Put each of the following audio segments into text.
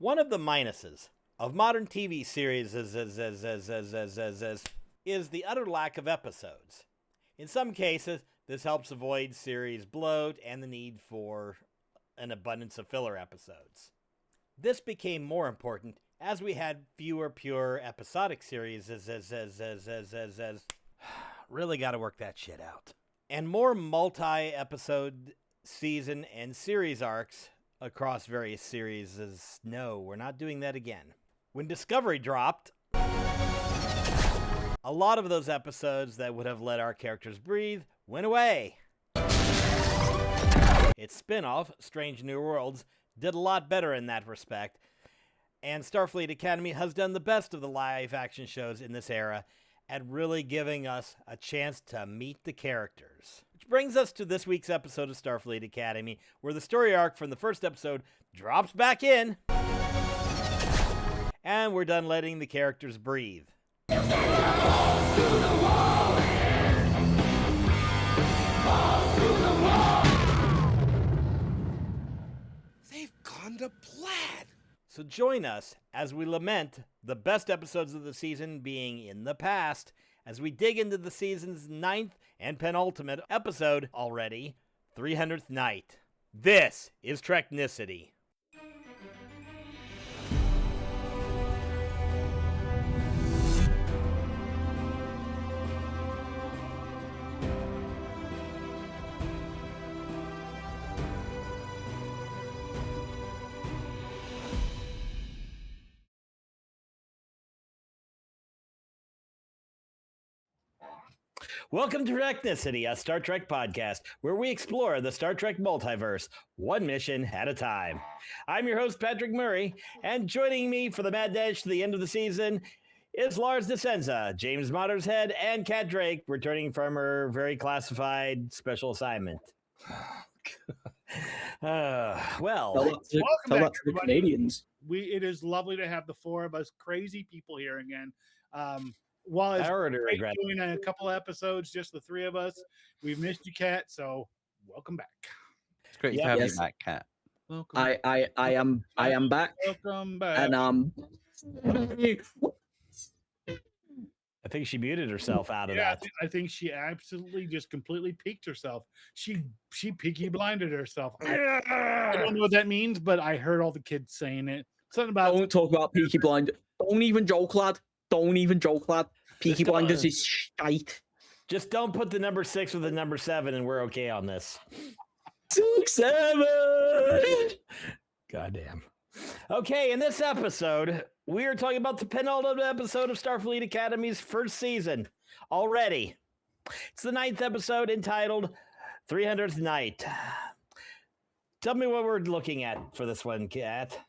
One of the minuses of modern TV series is the utter lack of episodes. In some cases, this helps avoid series bloat and the need for an abundance of filler episodes. This became more important as we had fewer pure episodic series really got to work that shit out. And more multi-episode season and series arcs across various series no, we're not doing that again. When Discovery dropped, a lot of those episodes that would have let our characters breathe went away. Its spin-off, Strange New Worlds, did a lot better in that respect, and Starfleet Academy has done the best of the live-action shows in this era at really giving us a chance to meet the characters. Which brings us to this week's episode of Starfleet Academy, where the story arc from the first episode drops back in, and we're done letting the characters breathe. They've gone to plaid. So join us as we lament the best episodes of the season being in the past, as we dig into the season's 9th and penultimate episode already, 300th Night. This is Treknicity. Welcome to Treknicity, a Star Trek podcast where we explore the Star Trek multiverse, one mission at a time. I'm your host, Patrick Murray, and joining me for the mad dash to the end of the season is Lars DeSenza, James Mottershead, and Kat Drake, returning from her very classified special assignment. Welcome back, to the Canadians. It is lovely to have the four of us crazy people here again. While it's great doing a couple episodes, just the three of us, we've missed you, Kat. So welcome back. It's great to have you back, Kat. Welcome. I am back. Welcome back. And I think she muted herself out of that. I think she absolutely just completely peaked herself. She peaky blinded herself. I don't know what that means, but I heard all the kids saying it. Something about don't talk about peaky blind. Don't even joke, lad. Don't even joke, lad. Peaky Blinders is shite. Just don't put the number 6 with the number 7, and we're okay on this. 6, 7. Goddamn. Okay, in this episode, we are talking about the penultimate episode of Starfleet Academy's first season already. It's the 9th episode entitled 300th Night. Tell me what we're looking at for this one, Kat.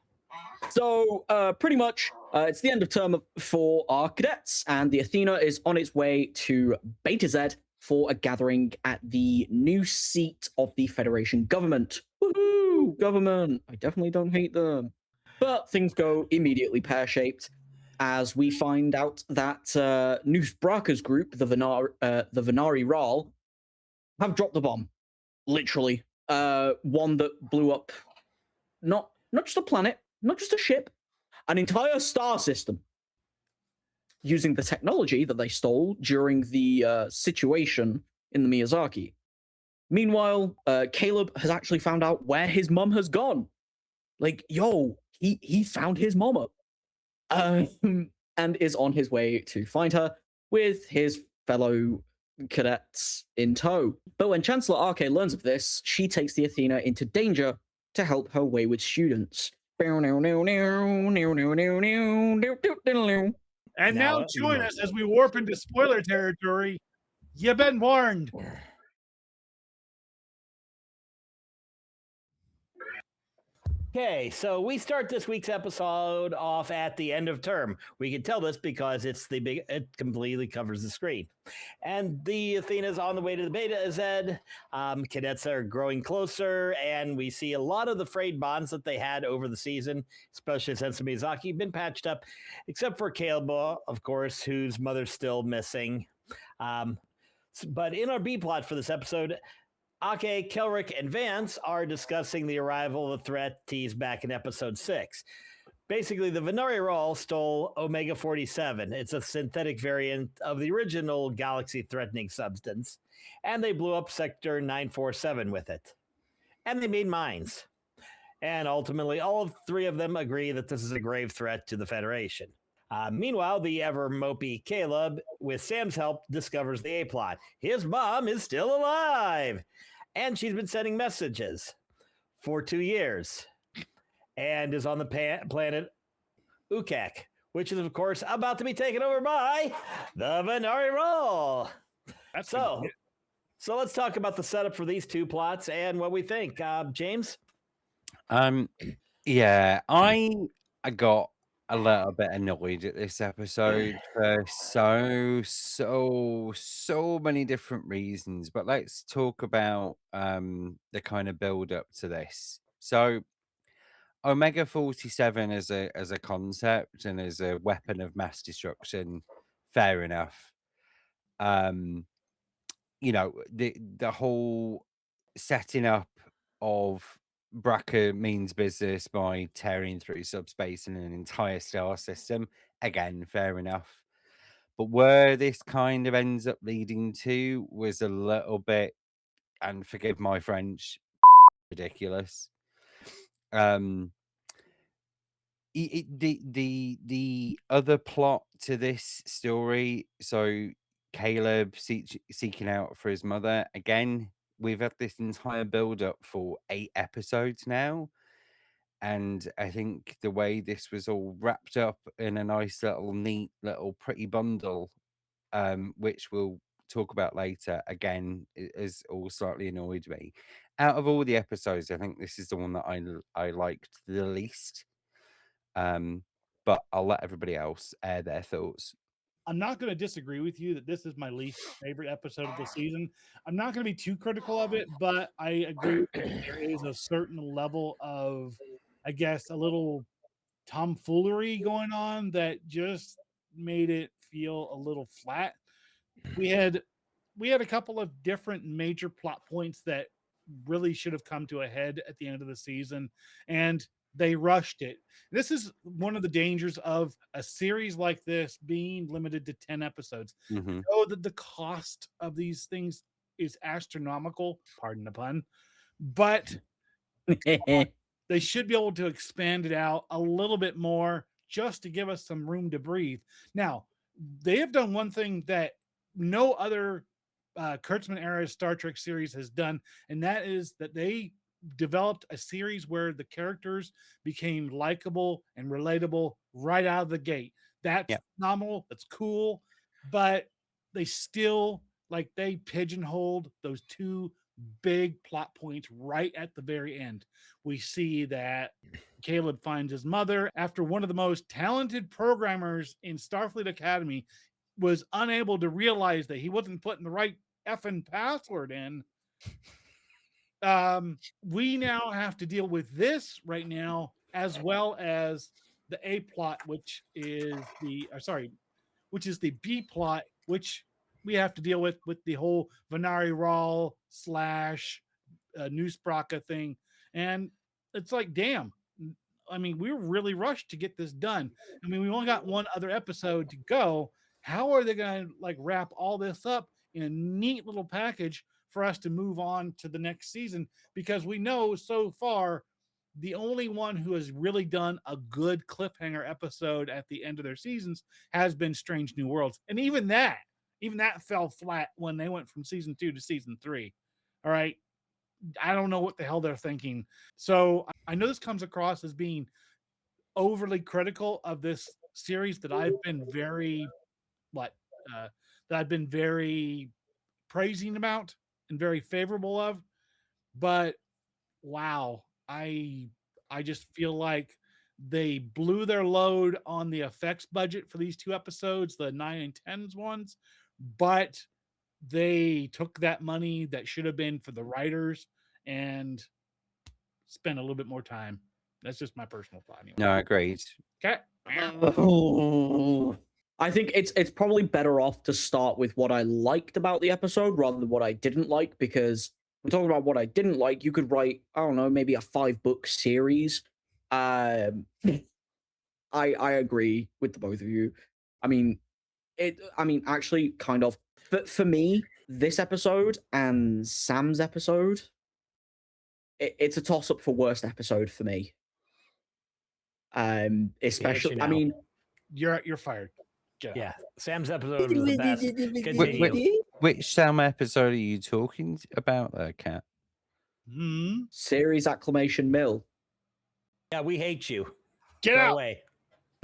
So, pretty much, it's the end of term for our cadets, and the Athena is on its way to Beta Z for a gathering at the new seat of the Federation government. Woohoo! Government! I definitely don't hate them. But things go immediately pear-shaped as we find out that Noose Braka's group, the Venari Ral, have dropped a bomb. Literally. One that blew up not just a planet, not just a ship, an entire star system, using the technology that they stole during the situation in the Miyazaki. Meanwhile, Caleb has actually found out where his mum has gone. Like, he found his mama. And is on his way to find her with his fellow cadets in tow. But when Chancellor Arke learns of this, she takes the Athena into danger to help her wayward students. And now join us as we warp into spoiler territory. You've been warned. Okay, so we start this week's episode off at the end of term. We can tell this because it completely covers the screen. And the Athena's on the way to the Beta Z. Cadets are growing closer, and we see a lot of the frayed bonds that they had over the season, especially since Miyazaki, been patched up, except for Caleb, of course, whose mother's still missing. But in our B plot for this episode, Ake, Kelrick, and Vance are discussing the arrival of the threat teased back in episode 6. Basically, the Venari Roll stole Omega 47. It's a synthetic variant of the original galaxy threatening substance, and they blew up Sector 947 with it. And they made mines. And ultimately, all three of them agree that this is a grave threat to the Federation. Meanwhile, the ever mopey Caleb, with Sam's help, discovers the A-plot. His mom is still alive, and she's been sending messages for 2 years, and is on the planet Ukek, which is, of course, about to be taken over by the Venari Roll. So let's talk about the setup for these two plots and what we think. James? Yeah, I got a little bit annoyed at this episode for so many different reasons. But let's talk about the kind of build up to this. So Omega 47 as a concept and as a weapon of mass destruction, fair enough. You know, the whole setting up of Braca means business by tearing through subspace in an entire star system. Again, fair enough. But where this kind of ends up leading to was a little bit, and forgive my French, ridiculous. The other plot to this story, so Caleb seeking out for his mother. Again, we've had this entire build up for 8 episodes now. And I think the way this was all wrapped up in a nice little neat little pretty bundle, which we'll talk about later, again, has all slightly annoyed me. Out of all the episodes, I think this is the one that I liked the least. But I'll let everybody else air their thoughts. I'm not going to disagree with you that this is my least favorite episode of the season. I'm not going to be too critical of it, but I agree that there is a certain level of, I guess, a little tomfoolery going on that just made it feel a little flat. We had a couple of different major plot points that really should have come to a head at the end of the season, and they rushed it. This is one of the dangers of a series like this being limited to 10 episodes. Mm-hmm. I know that the cost of these things is astronomical, pardon the pun, but they should be able to expand it out a little bit more just to give us some room to breathe. Now, they have done one thing that no other Kurtzman era Star Trek series has done, and that is that they developed a series where the characters became likable and relatable right out of the gate. That's phenomenal. That's cool, but they still they pigeonholed those two big plot points right at the very end. We see that Caleb finds his mother after one of the most talented programmers in Starfleet Academy was unable to realize that he wasn't putting the right effing password in. We now have to deal with this right now, as well as the A plot, which is the B plot, which we have to deal with the whole Venari Rawl / Newspraka thing. And it's like, damn. I mean, we were really rushed to get this done. I mean, we only got one other episode to go. How are they going to wrap all this up in a neat little package for us to move on to the next season? Because we know so far the only one who has really done a good cliffhanger episode at the end of their seasons has been Strange New Worlds. And even that fell flat when they went from season 2 to season 3. All right. I don't know what the hell they're thinking. So I know this comes across as being overly critical of this series that I've been very praising about and very favorable of. But wow, I just feel like they blew their load on the effects budget for these 2 episodes, the 9 and 10s ones, but they took that money that should have been for the writers and spent a little bit more time. That's just my personal thought. Anyway. No, agreed. Okay. I think it's probably better off to start with what I liked about the episode rather than what I didn't like, because we're talking about what I didn't like. You could write, I don't know, maybe a 5-book series. I agree with the both of you. I mean, actually, kind of. But for me, this episode and Sam's episode, it's a toss up for worst episode for me. Especially, I now. mean, You're fired. Get out. Yeah, Sam's episode was the best. Continue. Which Sam episode are you talking about there, Kat? Series acclamation mill. Yeah, we hate you. Get Go out. away.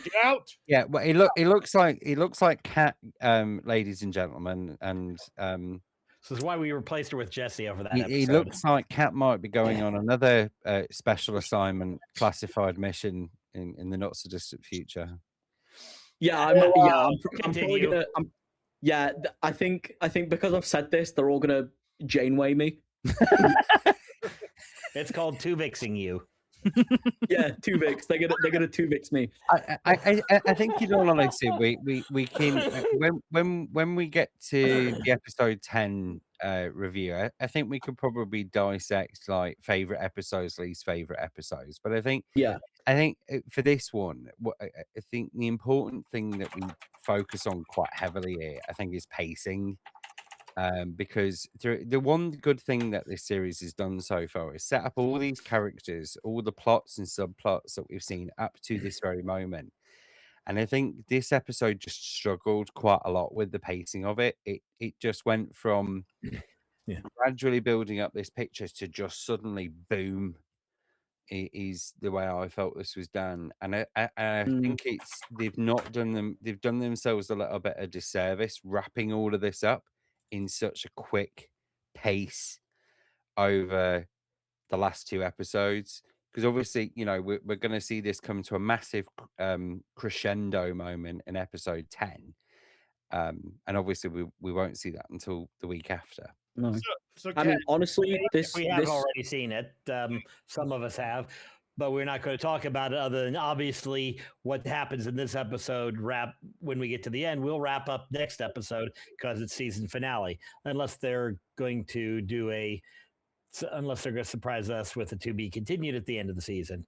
Get out. Yeah, well, it looks like Kat, ladies and gentlemen, and This is why we replaced her with Jesse over that he episode. looks like Kat might be going on another special assignment, classified mission in the not so distant future. Yeah, I'm probably Continue. gonna. I think because I've said this, they're all gonna Janeway me. It's called two-vixing you. Yeah, 2-vix. They're gonna 2-vix me. I think, in all honesty, we can when we get to the episode 10 review, I think we could probably dissect like favorite episodes, least favorite episodes. But I think for this one, I think the important thing that we focus on quite heavily here, I think, is pacing. Because the one good thing that this series has done so far is set up all these characters, all the plots and subplots that we've seen up to this very moment. And I think this episode just struggled quite a lot with the pacing of it. It just went from gradually building up this picture to just suddenly boom. Is the way I felt this was done, and I think they've done themselves a little bit of disservice wrapping all of this up in such a quick pace over the last two episodes, because obviously, we're going to see this come to a massive crescendo moment in episode 10, and obviously we won't see that until the week after. No. So I mean, honestly, we have already seen it. Some of us have, but we're not going to talk about it other than obviously what happens in this episode. When we get to the end, we'll wrap up next episode because it's season finale. Unless they're going to surprise us with a to be continued at the end of the season.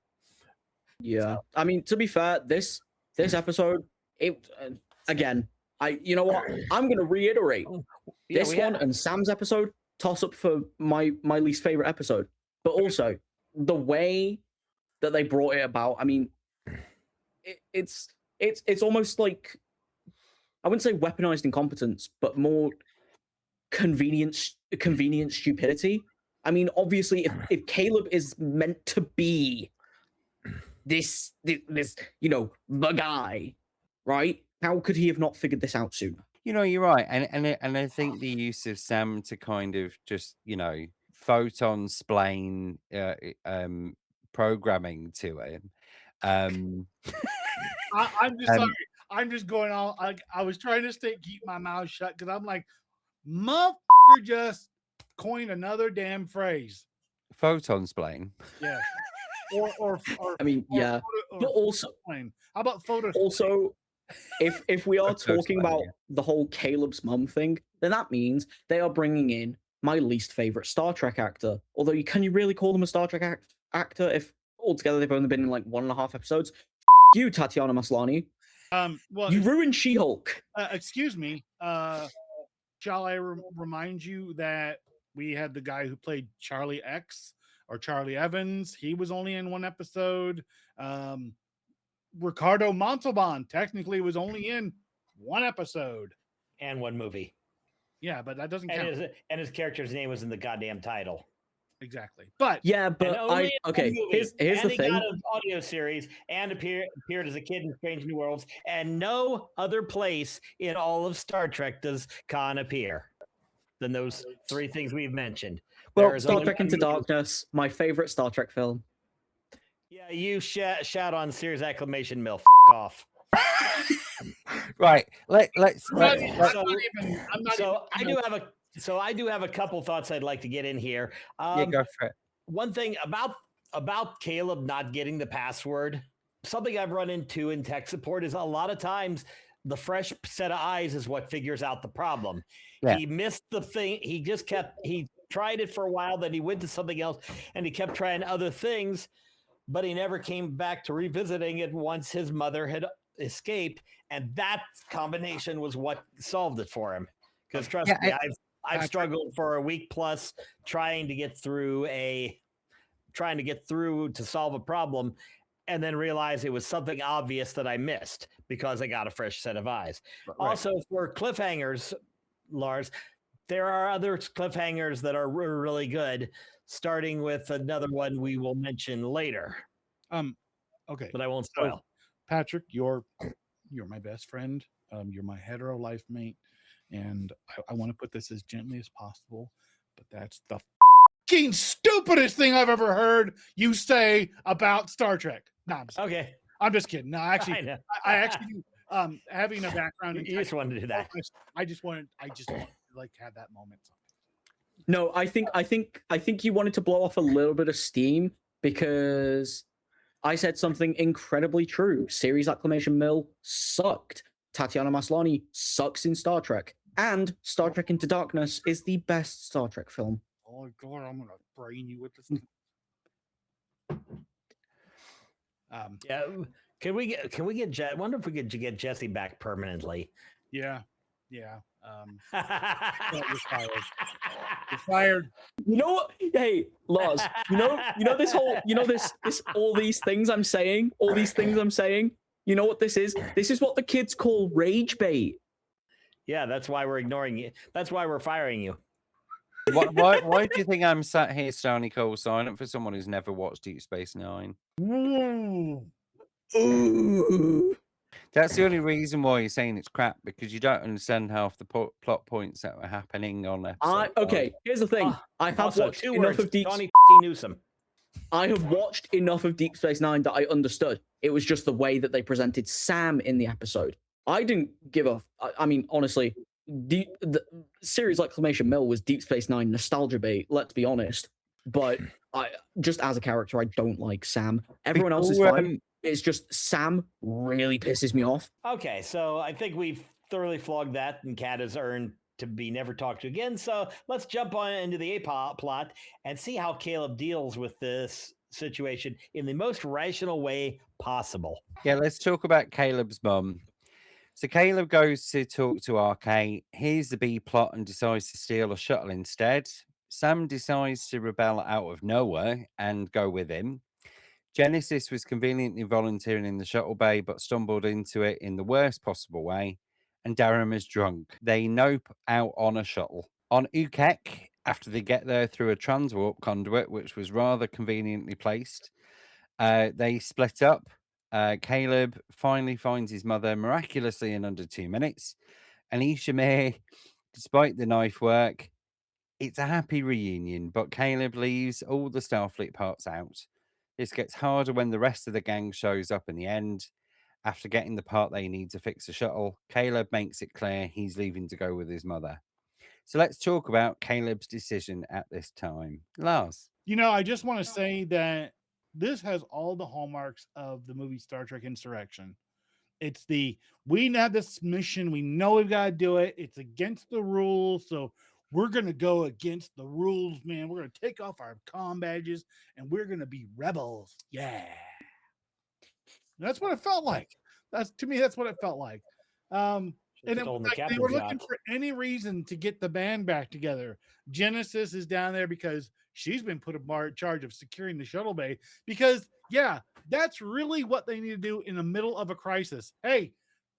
Yeah, I mean, to be fair, this episode, again, you know what? I'm going to reiterate this one and Sam's episode. Toss up for my least favorite episode, but also the way that they brought it about. I mean, it's almost like, I wouldn't say weaponized incompetence, but more convenient stupidity. I mean, obviously, if Caleb is meant to be this the guy, right? How could he have not figured this out sooner? You're right, and I think the use of Sam to kind of just photon splain programming to him. I'm just sorry. I'm just going on. I was trying to keep my mouth shut because I'm like, motherfucker, just coined another damn phrase. Photon splain. Yeah. Or I mean, yeah. But also, how about photo? Also, if we are talking about the whole Caleb's mum thing, then that means they are bringing in my least favorite Star Trek actor. Although, can you really call them a Star Trek actor if altogether they've only been in like 1.5 episodes? You, Tatiana Maslany. Well, you ruined She-Hulk. Excuse me. Shall I remind you that we had the guy who played Charlie X or Charlie Evans? He was only in 1 episode. Ricardo Montalban technically was only in 1 episode and 1 movie. Yeah, but that doesn't count. And his character's name was in the goddamn title. Exactly. But here's the thing. Got an audio series and appeared as a kid in Strange New Worlds, and no other place in all of Star Trek does Khan appear than those 3 things we've mentioned. Well, Star Trek Into Darkness, my favorite Star Trek film. Yeah, you shout on Series acclamation mill. Off. Right. Let's. I do have a couple thoughts I'd like to get in here. Yeah, go for it. One thing about Caleb not getting the password, something I've run into in tech support is a lot of times the fresh set of eyes is what figures out the problem. Yeah. He missed the thing. He tried it for a while, then he went to something else, and he kept trying other things. but he never came back to revisiting it once his mother had escaped, and that combination was what solved it for him. Because trust Yeah, me, I've struggled for a week plus trying to get through to solve a problem, and then realize it was something obvious that I missed because I got a fresh set of eyes. Right. Also, for cliffhangers, Lars, there are other cliffhangers that are really good, starting with another one we will mention later, Okay. but I won't So, spoil. Patrick, you're my best friend. You're my hetero life mate, and I want to put this as gently as possible, but that's the fucking stupidest thing I've ever heard you say about Star Trek. No, Okay. I'm just kidding. No, I actually, know. I actually having a background in You just wanted to do that. I just wanted to like have that moment. No, I think you wanted to blow off a little bit of steam because I said something incredibly true. Series Acclamation Mill sucked. Tatiana Maslany sucks in Star Trek. And Star Trek Into Darkness is the best Star Trek film. Oh God, I'm gonna brain you with this. Yeah. Can we get I wonder if we could get Jesse back permanently. Yeah. You're fired. You're fired. You know what? Hey, Lars, you know this whole, this all these things I'm saying, you know what this is? This is what the kids call rage bait. Yeah, that's why we're ignoring you. That's why we're firing you. Why do you think I'm sat here stony cold silent for someone who's never watched Deep Space Nine? Ooh. That's the only reason why you're saying it's crap, because you don't understand half the plot points that were happening on episode. Okay, here's the thing. I have Also, watched 2 enough words, of Deep. Tawny Newsome. I have watched enough of Deep Space Nine that I understood. It was just the way that they presented Sam in the episode. I didn't give a. I mean, honestly, the series Acclamation Mill was Deep Space Nine nostalgia bait. Let's be honest. But I just as a character, I don't like Sam. Everyone else is fine. It's just Sam really pisses me off. Okay, so I think we've thoroughly flogged that, and Kat has earned to be never talked to again. So let's jump on into the plot and see how Caleb deals with this situation in the most rational way possible. Yeah, let's talk about Caleb's mum. So Caleb goes to talk to RK, hears the B plot and decides to steal a shuttle instead. Sam decides to rebel out of nowhere and go with him. Genesis was conveniently volunteering in the shuttle bay, but stumbled into it in the worst possible way, and Darren is drunk. They nope out on a shuttle. On Ukek, after they get there through a transwarp conduit, which was rather conveniently placed, they split up. Caleb finally finds his mother miraculously in under 2 minutes, and Ishamir, despite the knife work, it's a happy reunion, but Caleb leaves all the Starfleet parts out. This gets harder when the rest of the gang shows up in the end. After getting the part they need to fix the shuttle, Caleb makes it clear he's leaving to go with his mother. So let's talk about Caleb's decision at this time. Lars. I just want to say that this has all the hallmarks of the movie Star Trek Insurrection. It's we have this mission, we know we've got to do it. It's against the rules, so we're going to go against the rules, man. We're going to take off our comm badges and we're going to be rebels. Yeah. That's what it felt like. That's what it felt like. And it was like they were looking for any reason to get the band back together. Genesis is down there because she's been put in charge of securing the shuttle bay because, yeah, that's really what they need to do in the middle of a crisis. Hey,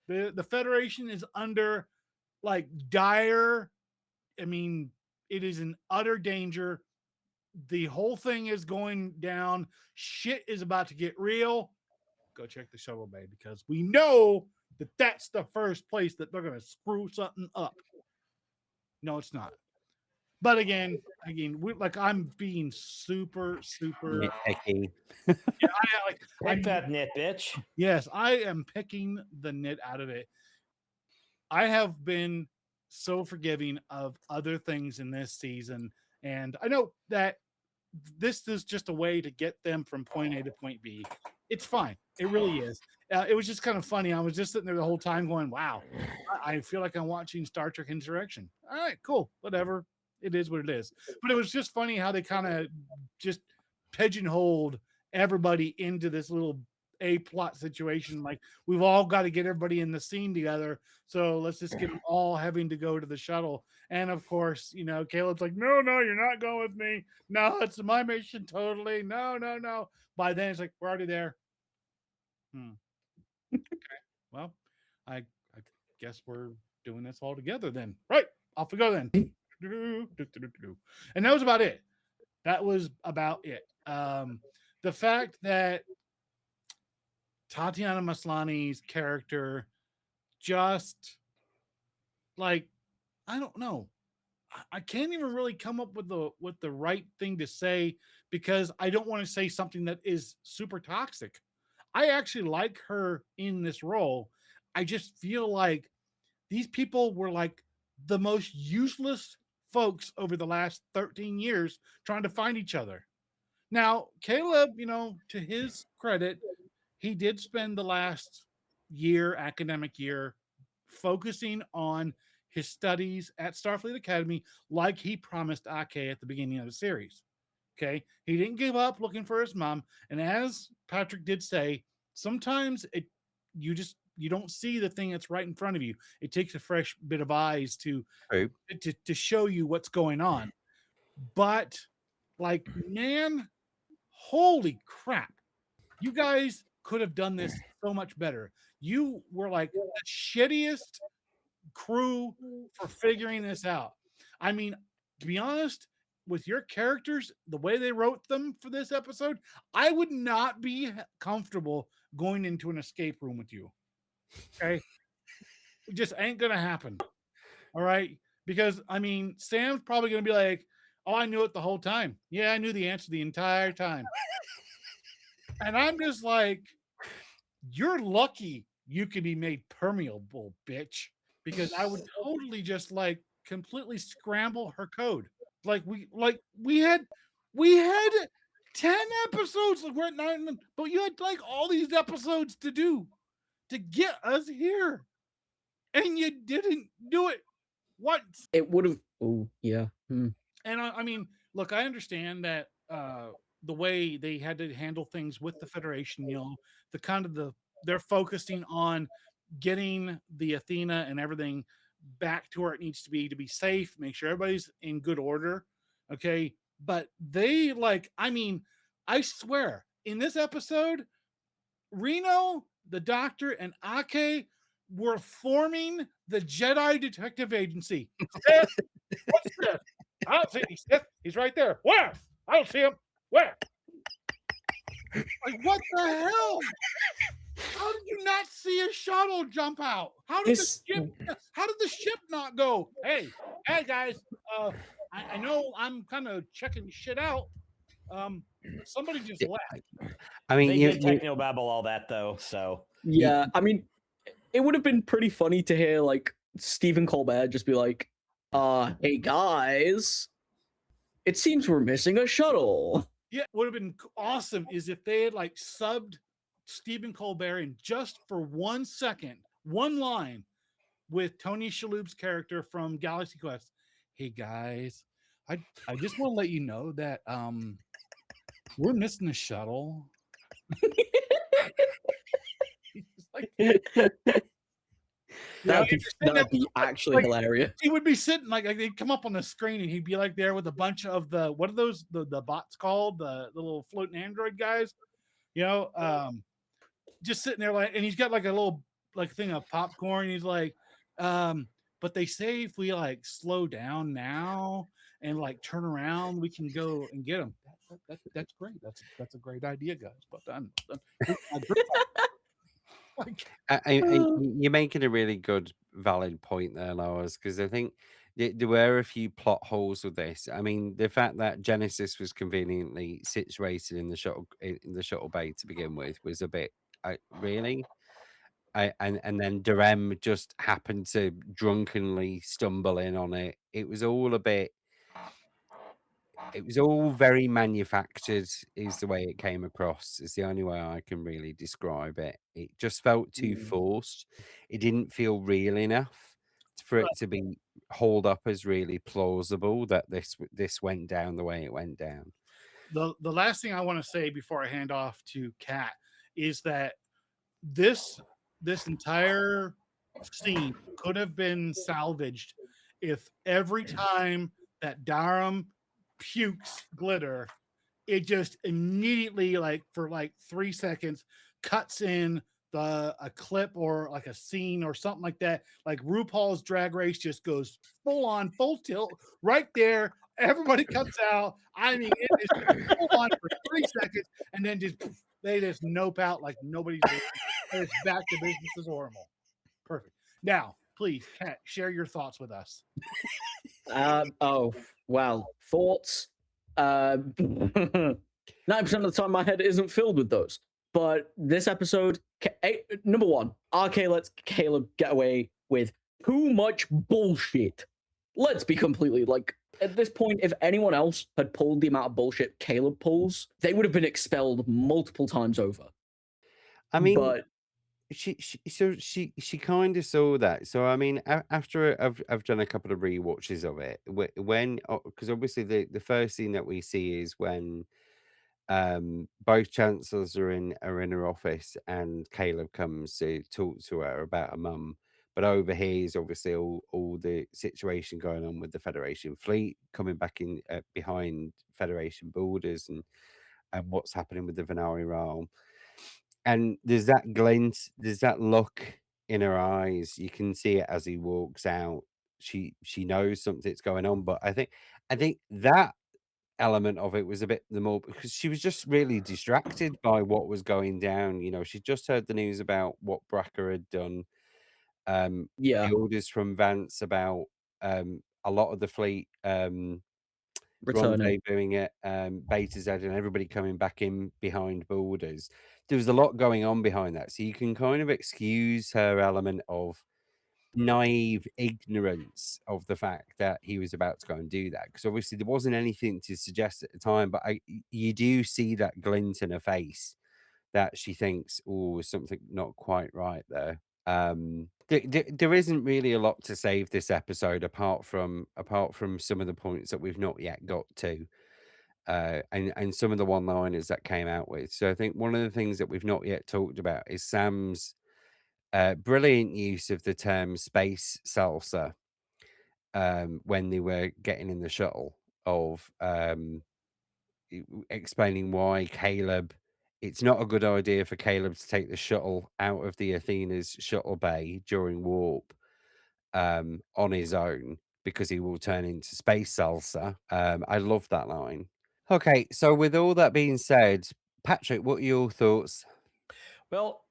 the Federation is under like dire, it is in utter danger. The whole thing is going down. Shit is about to get real. Go check the shuttle bay because we know that that's the first place that they're going to screw something up. No, it's not. But again, I'm being super nitpicky. Like that nit, bitch. Yes, I am picking the nit out of it. I have been so forgiving of other things in this season, and I know that this is just a way to get them from point A to point B. It's fine. It really is. It was just kind of funny. I was just sitting there the whole time going, wow, I feel like I'm watching Star Trek Insurrection. All right, cool. Whatever. It is what it is. But it was just funny how they kind of just pigeonholed everybody into this little A plot situation. Like, we've all got to get everybody in the scene together. So let's just get them all having to go to the shuttle. And of course, Caleb's like, no, you're not going with me. No, it's my mission totally. No. By then, it's like, we're already there. Okay. Well, I guess we're doing this all together then. Right. Off we go then. And that was about it. The fact that Tatiana Maslany's character just, like, I don't know. I can't even really come up with the right thing to say, because I don't want to say something that is super toxic. I actually like her in this role. I just feel like these people were like the most useless folks over the last 13 years trying to find each other. Now, Caleb, to his credit, he did spend the last academic year, focusing on his studies at Starfleet Academy, like he promised Ake at the beginning of the series. Okay. He didn't give up looking for his mom. And as Patrick did say, sometimes you don't see the thing that's right in front of you. It takes a fresh bit of eyes to show you what's going on. But, like, man, holy crap. You guys could have done this so much better. You were like the shittiest crew for figuring this out. I mean, to be honest, with your characters, the way they wrote them for this episode, I would not be comfortable going into an escape room with you. Okay. It just ain't gonna happen. All right. Because I mean, Sam's probably gonna be like, oh, I knew it the whole time. Yeah, I knew the answer the entire time. And I'm just like, you're lucky you could be made permeable, bitch. Because I would totally just like completely scramble her code. We had 10 episodes. Like, we're at 9, but you had like all these episodes to do to get us here. And you didn't do it once. It would have. Oh, yeah. And I mean, look, I understand that the way they had to handle things with the Federation, they're focusing on getting the Athena and everything back to where it needs to be safe, make sure everybody's in good order. Okay. But I swear, in this episode, Reno, the Doctor, and Ake were forming the Jedi Detective Agency. Sith, what's Sith? I don't see any Sith. He's right there. Where? I don't see him. Where? Like, what the hell? How did you not see a shuttle jump out? How did the ship not go? Hey guys, I know I'm kind of checking shit out. Somebody just left. I mean, They did technobabble all that though, so yeah. I mean, it would have been pretty funny to hear like Stephen Colbert just be like, hey guys, it seems we're missing a shuttle. Yeah, would have been awesome is if they had like subbed Stephen Colbert in just for 1 second, one line, with Tony Shalhoub's character from Galaxy Quest. Hey guys, I just want to let you know that we're missing a shuttle. That'd be actually hilarious. He would be sitting like they'd come up on the screen and he'd be like there with a bunch of what are those the bots called, the little floating android guys, just sitting there and he's got like a little thing of popcorn. He's like, but they say if we like slow down now and like turn around, we can go and get them. That's great. That's a great idea, guys. But I'm you're making a really good, valid point there, Lars, because I think there were a few plot holes with this. I mean, the fact that Genesis was conveniently situated in the shuttle bay to begin with was a bit really. And then Durem just happened to drunkenly stumble in on it. It was all very manufactured, is the way it came across. It's the only way I can really describe it. It just felt too forced. It didn't feel real enough for it to be hauled up as really plausible that this went down the way it went down. the last thing I want to say before I hand off to Kat is that this this entire scene could have been salvaged if every time that Darum pukes glitter, it just immediately, like for like 3 seconds, cuts in a clip or like a scene or something like that. Like RuPaul's Drag Race just goes full on, full tilt right there. Everybody comes out. I mean, it is full on for 3 seconds, and then just they just nope out like nobody's business. And it's back to business as normal. Perfect. Now, please, Kat, share your thoughts with us. Oh, well, thoughts. 90% of the time, my head isn't filled with those. But this episode, number one, RK lets Caleb get away with too much bullshit. Let's be completely like, at this point, if anyone else had pulled the amount of bullshit Caleb pulls, they would have been expelled multiple times over. I mean, But she kind of saw that. So I mean, after I've done a couple of rewatches of it, when because obviously the first scene that we see is when both chancellors are in her office and Caleb comes to talk to her about her mum, but overhears obviously all the situation going on with the Federation fleet coming back in behind Federation borders and what's happening with the Venari realm. And there's that glint, there's that look in her eyes. You can see it as he walks out. She knows something's going on, but I think that element of it was a bit the more because she was just really distracted by what was going down. You know, she just heard the news about what Bracker had done. yeah, The orders from Vance about a lot of the fleet returning. rendezvousing at Beta Z and everybody coming back in behind borders. There was a lot going on behind that. So you can kind of excuse her element of naive ignorance of the fact that he was about to go and do that. Because obviously there wasn't anything to suggest at the time, but you do see that glint in her face that she thinks, oh, something not quite right there. There isn't really a lot to save this episode apart from some of the points that we've not yet got to, and some of the one-liners that came out with. So I think one of the things that we've not yet talked about is Sam's brilliant use of the term space salsa when they were getting in the shuttle of explaining why it's not a good idea for Caleb to take the shuttle out of the Athena's shuttle bay during warp on his own because he will turn into space salsa. I love that line. Okay, so with all that being said, Patrick, what are your thoughts? Well,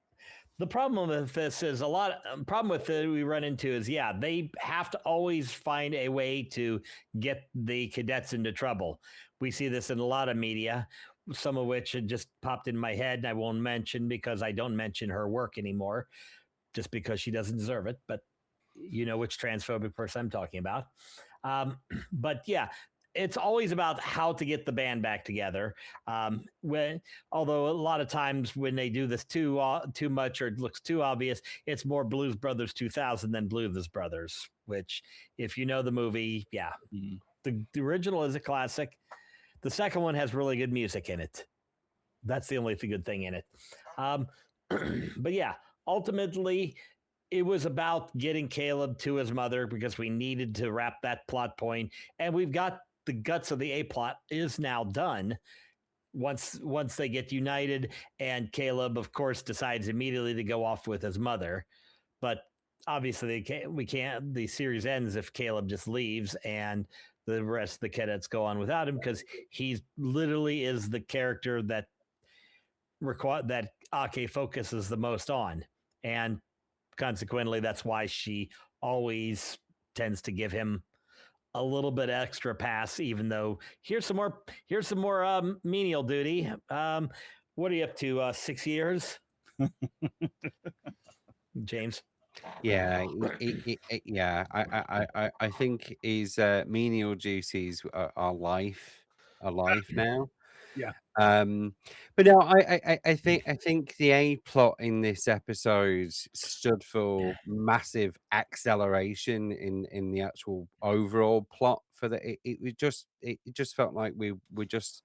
the problem with this is problem with it we run into is they have to always find a way to get the cadets into trouble. We see this in a lot of media, some of which had just popped in my head and I won't mention because I don't mention her work anymore just because she doesn't deserve it, but you know which transphobic person I'm talking about. But yeah, it's always about how to get the band back together. Although a lot of times when they do this too much or it looks too obvious, it's more Blues Brothers 2000 than Blues Brothers. Which, if you know the movie, the original is a classic. The second one has really good music in it. That's the only good thing in it. But yeah, ultimately, it was about getting Caleb to his mother because we needed to wrap that plot point, and we've got the guts of the A plot is now done. Once they get united, and Caleb, of course, decides immediately to go off with his mother, but obviously we can't. The series ends if Caleb just leaves, and the rest of the cadets go on without him because he literally is the character that Ake focuses the most on, and consequently, that's why she always tends to give him a little bit extra pass, even though here's some more menial duty. What are you up to? 6 years, James? Yeah, yeah. I think his menial duties are life now. Yeah. But no, I think the A plot in this episode stood for massive acceleration in the actual overall plot for it just felt like we were just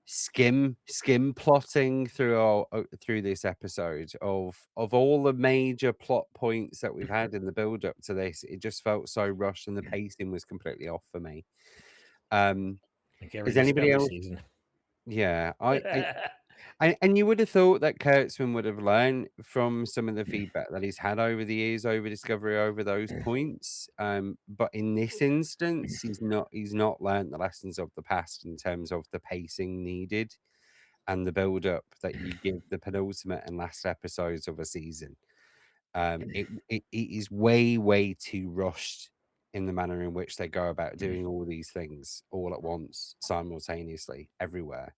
skim plotting through this episode of all the major plot points that we've had in the build up to this. It just felt so rushed, and the pacing was completely off for me. Like every Is anybody Discovery else? season. Yeah, and you would have thought that Kurtzman would have learned from some of the feedback that he's had over the years over Discovery over those points. But in this instance, he's not learned the lessons of the past in terms of the pacing needed and the build up that you give the penultimate and last episodes of a season. It is way too rushed in the manner in which they go about doing all these things all at once, simultaneously, everywhere.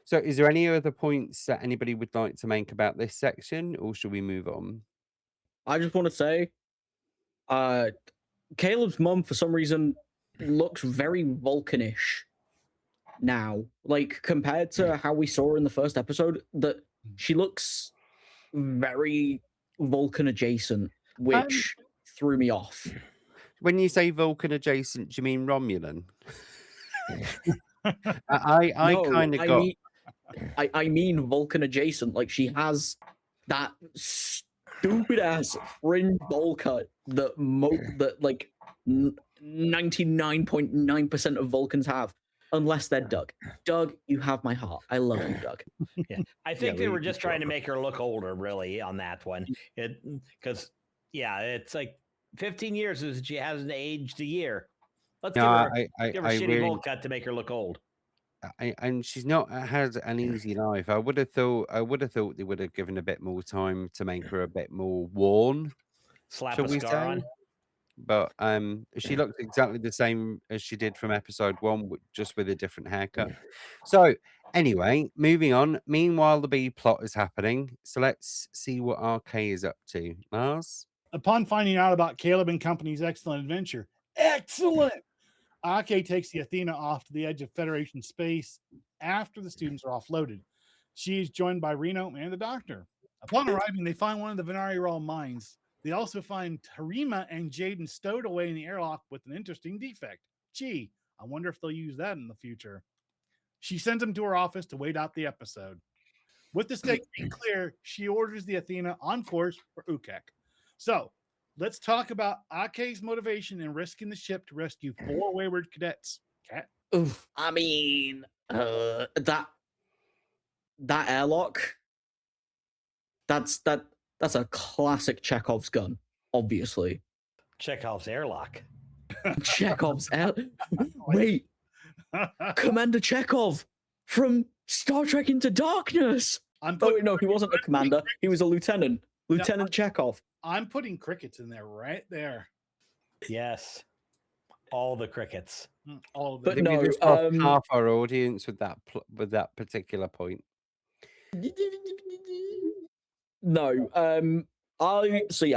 So is there any other points that anybody would like to make about this section, or should we move on? I just want to say, Caleb's mum, for some reason, looks very Vulcanish now. Like, compared to how we saw her in the first episode, that she looks very Vulcan adjacent, which threw me off. When you say Vulcan adjacent, do you mean Romulan? I No, kind of got. I mean Vulcan adjacent. Like, she has that stupid ass fringe bowl cut that like 99.9% of Vulcans have, unless they're Doug. Doug, you have my heart. I love you, Doug. Yeah, I think Yeah, they we were just trying to sure. make her look older, really, on that one. Because it's like 15 years and she hasn't aged a year. Let's No, give her a shitty bowl cut to make her look old. and she's not had an easy life. I would have thought they would have given a bit more time to make her a bit more worn, Slap shall a we scar say? on. But she looks exactly the same as she did from episode 1, just with a different haircut. So anyway, moving on. Meanwhile, the B plot is happening. So let's see what RK is up to. Mars? Upon finding out about Caleb and company's excellent adventure, Ake takes the Athena off to the edge of Federation space after the students are offloaded. She is joined by Reno and the doctor. Upon arriving, they find one of the Venari Raw mines. They also find Harima and Jaden stowed away in the airlock with an interesting defect. Gee, I wonder if they'll use that in the future. She sends them to her office to wait out the episode. With the stakes being clear, she orders the Athena on course for Ukek. So, let's talk about Ake's motivation in risking the ship to rescue 4 wayward cadets. Cat? Oof. I mean, that airlock, that's a classic Chekhov's gun, obviously. Chekhov's airlock. Chekhov's wait, Commander Chekhov from Star Trek Into Darkness. No, he wasn't a commander. He was a lieutenant. Lieutenant Chekhov. I'm putting crickets in there right there. Yes. All the crickets. All of But them. no, We just lost half our audience with that particular point. No, obviously,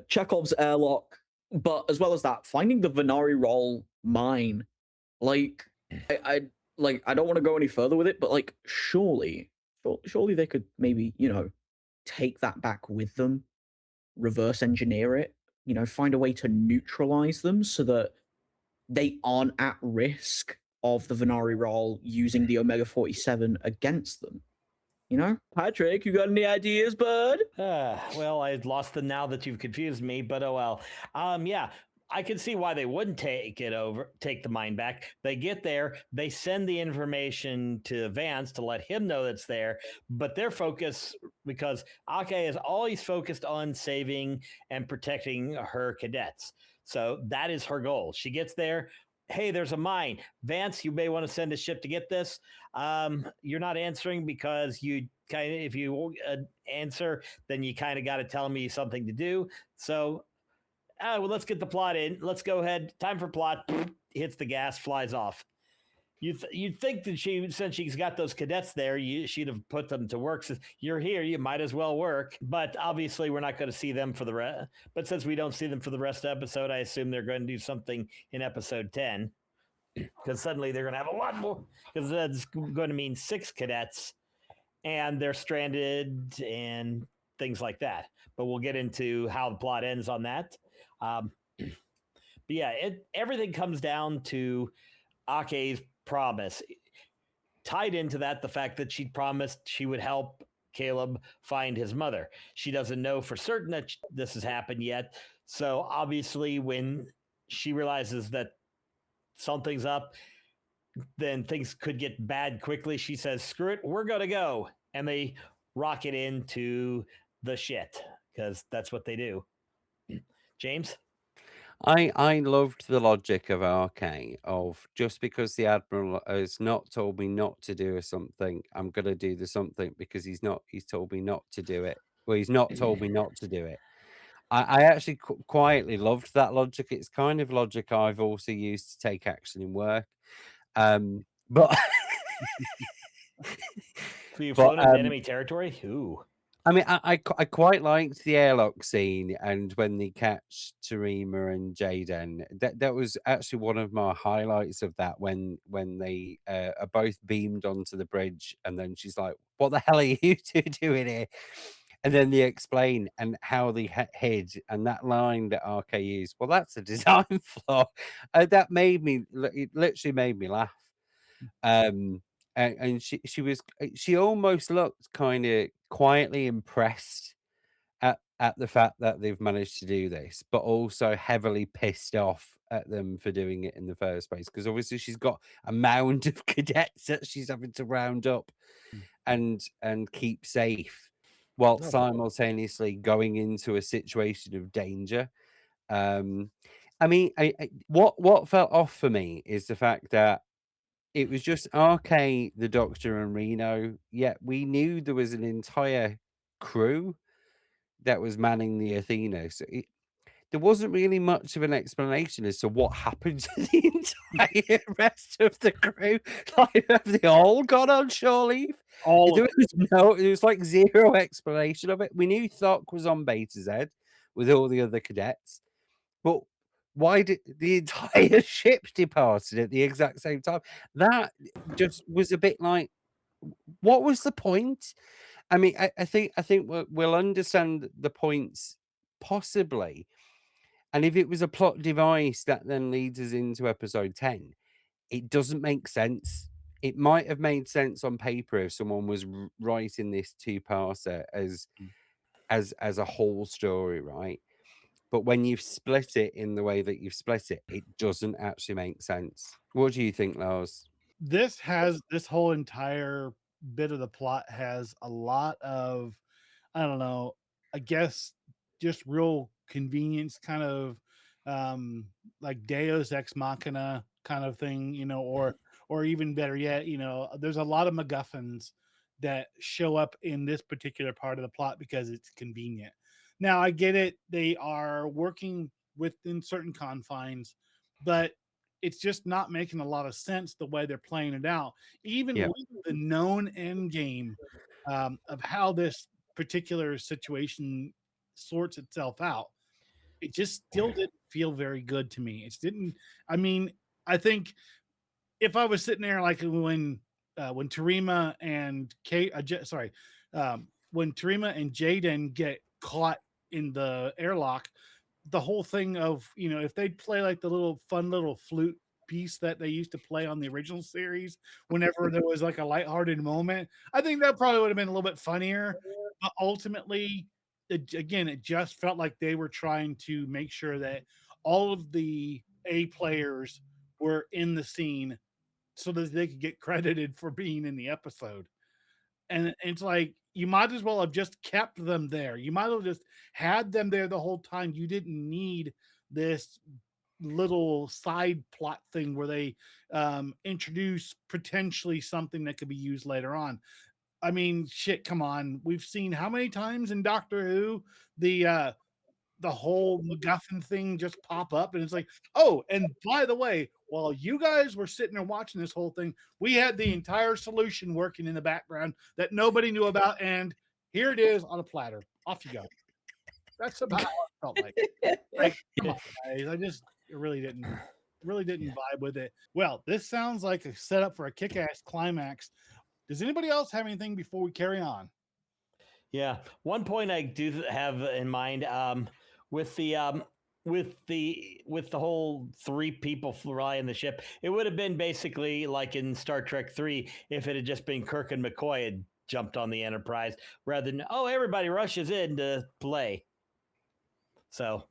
Chekhov's airlock, but as well as that, finding the Venari roll mine, like, I don't want to go any further with it, but like, surely they could maybe, take that back with them, reverse engineer it, find a way to neutralize them so that they aren't at risk of the Venari roll using the Omega 47 against them. Patrick, you got any ideas, bud? Well, I lost them now that you've confused me, but oh well. Yeah, I can see why they wouldn't take the mine back. They get there, they send the information to Vance to let him know that's there, but their focus, because Ake is always focused on saving and protecting her cadets. So that is her goal. She gets there. Hey, there's a mine. Vance, you may want to send a ship to get this. You're not answering because you kind of, if you answer, then you kind of got to tell me something to do. So, well, let's get the plot in. Let's go ahead. Time for plot. Hits the gas, flies off. You'd think that since she's got those cadets there, she'd have put them to work. Says, you're here, you might as well work. But obviously, we're not going to see them for the rest. But since we don't see them for the rest of the episode, I assume they're going to do something in episode 10. Because suddenly they're going to have a lot more. Because that's going to mean 6 cadets, and they're stranded and things like that. But we'll get into how the plot ends on that. But yeah, everything comes down to Ake's promise. Tied into that, the fact that she promised she would help Caleb find his mother. She doesn't know for certain that this has happened yet. So obviously, when she realizes that something's up, then things could get bad quickly. She says, "Screw it, we're gonna go," and they rocket into the shit because that's what they do. James? I loved the logic of RK of just because the Admiral has not told me not to do something, I'm gonna do the something because he's told me not to do it. Well, he's not told me not to do it. I actually quietly loved that logic. It's kind of logic I've also used to take action in work. But So you've but flown into enemy territory? Ooh. I mean, I quite liked the airlock scene, and when they catch Terima and Jaden, that was actually one of my highlights of that. When they are both beamed onto the bridge, and then she's like, "What the hell are you two doing here?" And then they explain and how they hid, and that line that RK used. Well, that's a design flaw. That made me. It literally made me laugh. And she almost looked kind of quietly impressed at the fact that they've managed to do this, but also heavily pissed off at them for doing it in the first place. Because obviously she's got a mound of cadets that she's having to round up and keep safe, while simultaneously going into a situation of danger. I mean, what felt off for me is the fact that it was just RK, the Doctor, and Reno, yet we knew there was an entire crew that was manning the Athena. So there wasn't really much of an explanation as to what happened to the entire rest of the crew. Like, have they all gone on shore leave? All There of was like zero explanation of it. We knew Thok was on Beta Z with all the other cadets, but why did the entire ship departed at the exact same time? That just was a bit like, what was the point? I mean, I think we'll understand the points possibly, and if it was a plot device that then leads us into episode 10, it doesn't make sense. It might have made sense on paper if someone was writing this two-parter as a whole story, right? But when you've split it in the way that you've split it, it doesn't actually make sense. What do you think, Lars? this whole entire bit of the plot has a lot of, I don't know, I guess just real convenience kind of, um like Deus ex machina kind of thing, or even better yet, there's a lot of MacGuffins that show up in this particular part of the plot because it's convenient. Now I get it, they are working within certain confines, but it's just not making a lot of sense the way they're playing it out, even Yeah. with the known end game, of how this particular situation sorts itself out. It just still didn't feel very good to me. It didn't. I mean, I think if I was sitting there like when Terima and when Terima and Jaden get caught in the airlock, the whole thing of, if they'd play like the little fun little flute piece that they used to play on the original series whenever there was like a lighthearted moment, I think that probably would have been a little bit funnier. But ultimately, it just felt like they were trying to make sure that all of the A players were in the scene so that they could get credited for being in the episode. And it's like, you might as well have just kept them there. You might as well just had them there the whole time. You didn't need this little side plot thing where they introduce potentially something that could be used later on. I mean, shit, come on. We've seen how many times in Doctor Who the whole MacGuffin thing just pop up, and it's like, oh, and by the way, while you guys were sitting there watching this whole thing, we had the entire solution working in the background that nobody knew about, and here it is on a platter. Off you go. That's about how it felt like. Like, come on, guys. I just really didn't vibe with it. Well, this sounds like a setup for a kick-ass climax. Does anybody else have anything before we carry on? Yeah. One point I do have in mind with the with the whole 3 people flying the ship, it would have been basically like in Star Trek 3 if it had just been Kirk and McCoy had jumped on the Enterprise rather than everybody rushes in to play. So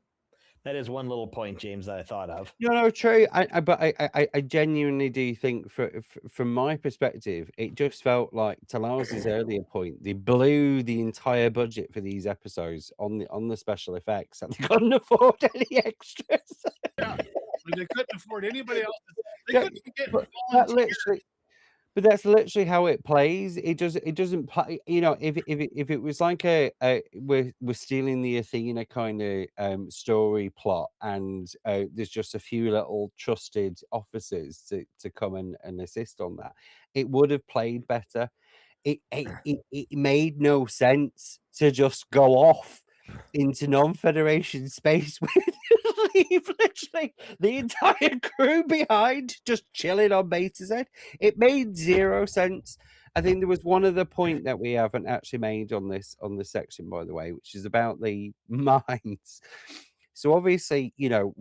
that is one little point, James, that I thought of. No, true. But I genuinely do think, from my perspective, it just felt like, to Lars's earlier point, they blew the entire budget for these episodes on the special effects, and they couldn't afford any extras. Like they couldn't afford anybody else. They Yeah, couldn't even get But volunteers. that's literally how it plays. It doesn't play. If it was like we're stealing the Athena kind of story plot, and there's just a few little trusted officers to come and assist on that, it would have played better. It made no sense to just go off into non-Federation space with leave literally the entire crew behind, just chilling on Beta Z. It made zero sense. I think there was one other point that we haven't actually made on this section, by the way, which is about the mines. So obviously, and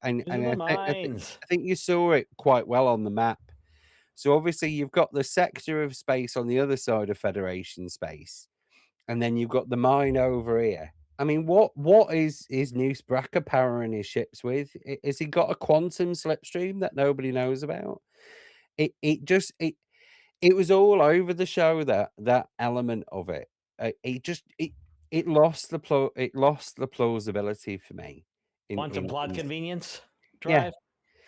Invisible I mines. think you saw it quite well on the map. So obviously, you've got the sector of space on the other side of Federation space, and then you've got the mine over here. I mean, what is Noose Bracker powering his ships with? Has he got a quantum slipstream that nobody knows about? It was all over the show, that element of it. It lost the plausibility for me. Want some plot In convenience? Yeah.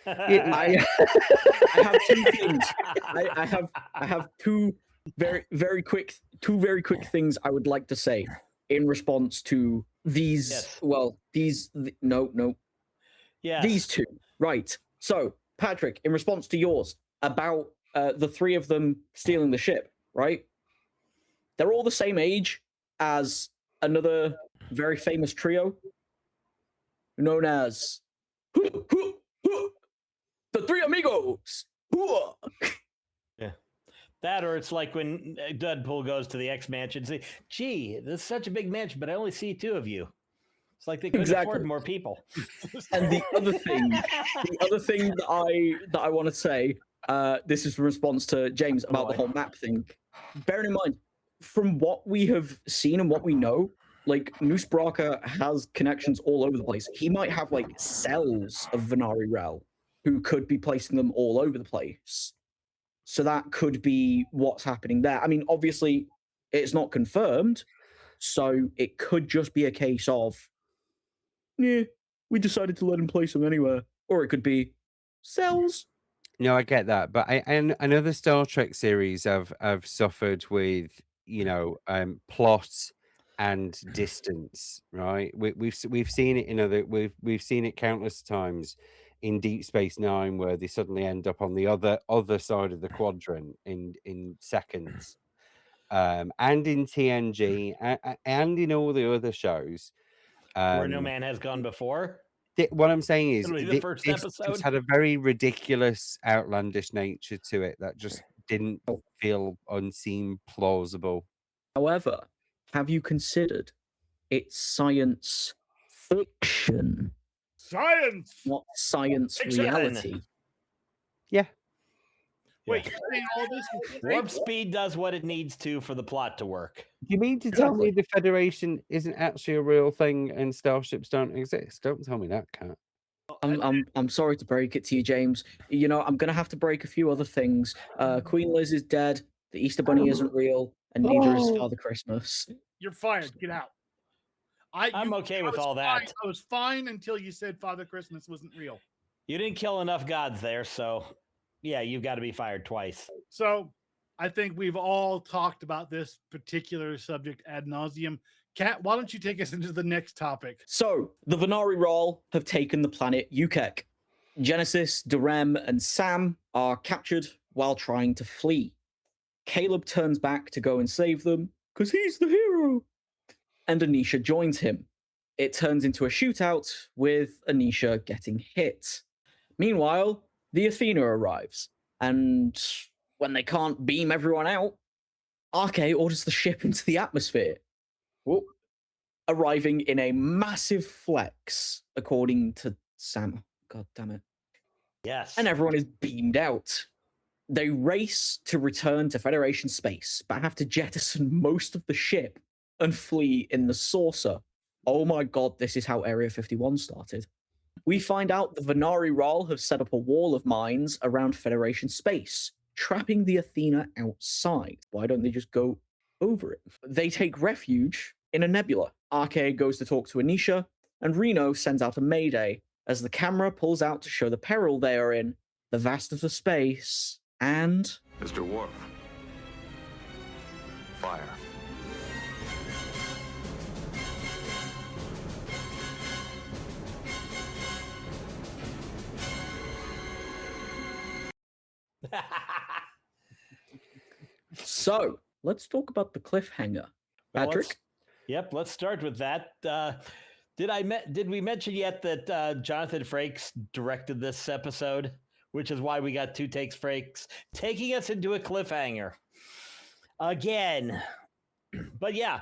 Drive. I have 2 things. I have two very quick things I would like to say in response to these. Yes. Well, no. Yes. These 2. Right. So, Patrick, in response to yours about the 3 of them stealing the ship, right? They're all the same age as another very famous trio known as the 3 Amigos. That, or it's like when Deadpool goes to the X mansion and say, "Gee, this is such a big mansion, but I only see 2 of you." It's like they couldn't afford more people. And the other thing that I want to say, this is in response to James about the whole map thing. Bearing in mind, from what we have seen and what we know, like Noose Bracker has connections all over the place. He might have like cells of Venari Rel who could be placing them all over the place. So that could be what's happening there. I mean, obviously, it's not confirmed, so it could just be a case of, yeah, we decided to let him place them anywhere, or it could be cells. No, I get that, but and other Star Trek series have suffered with plot and distance, right? We've seen it in we've seen it countless times in Deep Space Nine, where they suddenly end up on the other side of the quadrant in seconds, and in TNG and in all the other shows. Where no man has gone before. What I'm saying is, Literally the first this episode. had a very ridiculous, outlandish nature to it that just didn't feel seem plausible. However, have you considered it's science fiction, Science. not science Fiction. reality? Yeah. Wait, you're saying all this is fake? Warp speed does what it needs to for the plot to work. You mean to tell me the Federation isn't actually a real thing and starships don't exist? Don't tell me that, Cat. I'm sorry to break it to you, James. You know, I'm gonna have to break a few other things. Queen Liz is dead. The Easter Bunny isn't real, and neither is Father Christmas. You're fired. Get out. I'm okay with all fine. that. I was fine until you said Father Christmas wasn't real. You didn't kill enough gods there, so yeah, you've got to be fired twice. So I think we've all talked about this particular subject ad nauseum. Kat, why don't you take us into the next topic? So, the Venari Roll have taken the planet Ukek. Genesis, Durem, and Sam are captured while trying to flee. Caleb turns back to go and save them, because he's the hero. And Anisha joins him. It turns into a shootout, with Anisha getting hit. Meanwhile, the Athena arrives, and when they can't beam everyone out, Arke orders the ship into the atmosphere. Whoop. arriving in a massive flex, according to Sam. God damn it. Yes. And everyone is beamed out. They race to return to Federation space, but have to jettison most of the ship and flee in the saucer. Oh my god, this is how Area 51 started. We find out the Venari Ral have set up a wall of mines around Federation space, trapping the Athena outside. Why don't they just go over it? They take refuge in a nebula. RK goes to talk to Anisha, and Reno sends out a mayday as the camera pulls out to show the peril they are in, the vastness of space, and... Mr. Worf. Fire. So, let's talk about the cliffhanger. Well, Patrick? let's start with that. Did we mention yet that Jonathan Frakes directed this episode, which is why we got two takes Frakes, taking us into a cliffhanger again. But yeah,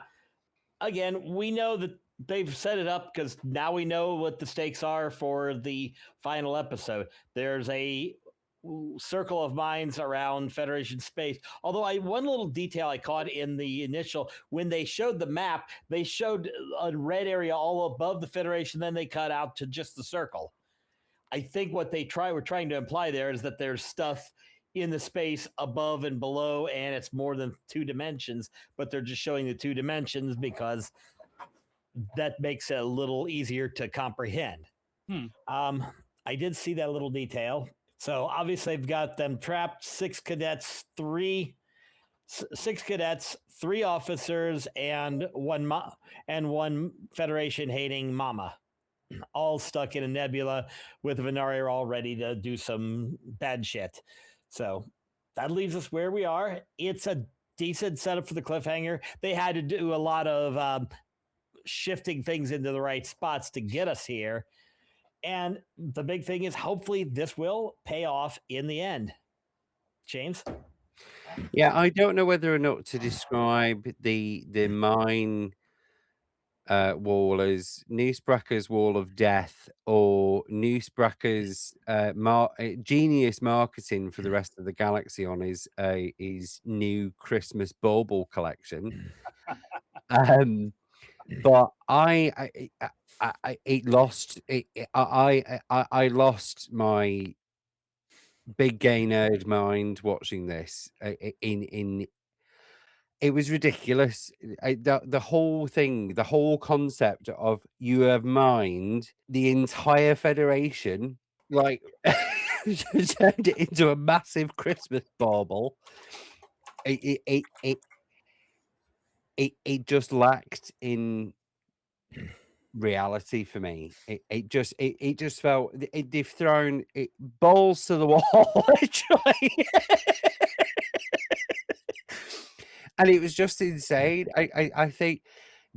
again, we know that they've set it up because now we know what the stakes are for the final episode. There's a circle of mines around Federation space. Although one little detail I caught in the initial, when they showed the map, they showed a red area all above the Federation, then they cut out to just the circle. I think what they were trying to imply there is that there's stuff in the space above and below, and it's more than 2 dimensions, but they're just showing the 2 dimensions because that makes it a little easier to comprehend. I did see that little detail. So obviously they've got them trapped, 6 cadets, 3 officers, and one Federation hating momma, all stuck in a nebula with Venari all ready to do some bad shit. So that leaves us where we are. It's a decent setup for the cliffhanger. They had to do a lot of shifting things into the right spots to get us here. And the big thing is, hopefully, this will pay off in the end. James? Yeah, I don't know whether or not to describe the mine wall as Newsbracker's wall of death or Newsbracker's genius marketing for the rest of the galaxy on his new Christmas bauble collection. But I lost my big gay nerd mind watching this. It was ridiculous. The whole thing, the whole concept of you have mined the entire Federation, like turned it into a massive Christmas bauble. It just lacked in reality for me. It just felt they've thrown it balls to the wall, literally. And it was just insane. I think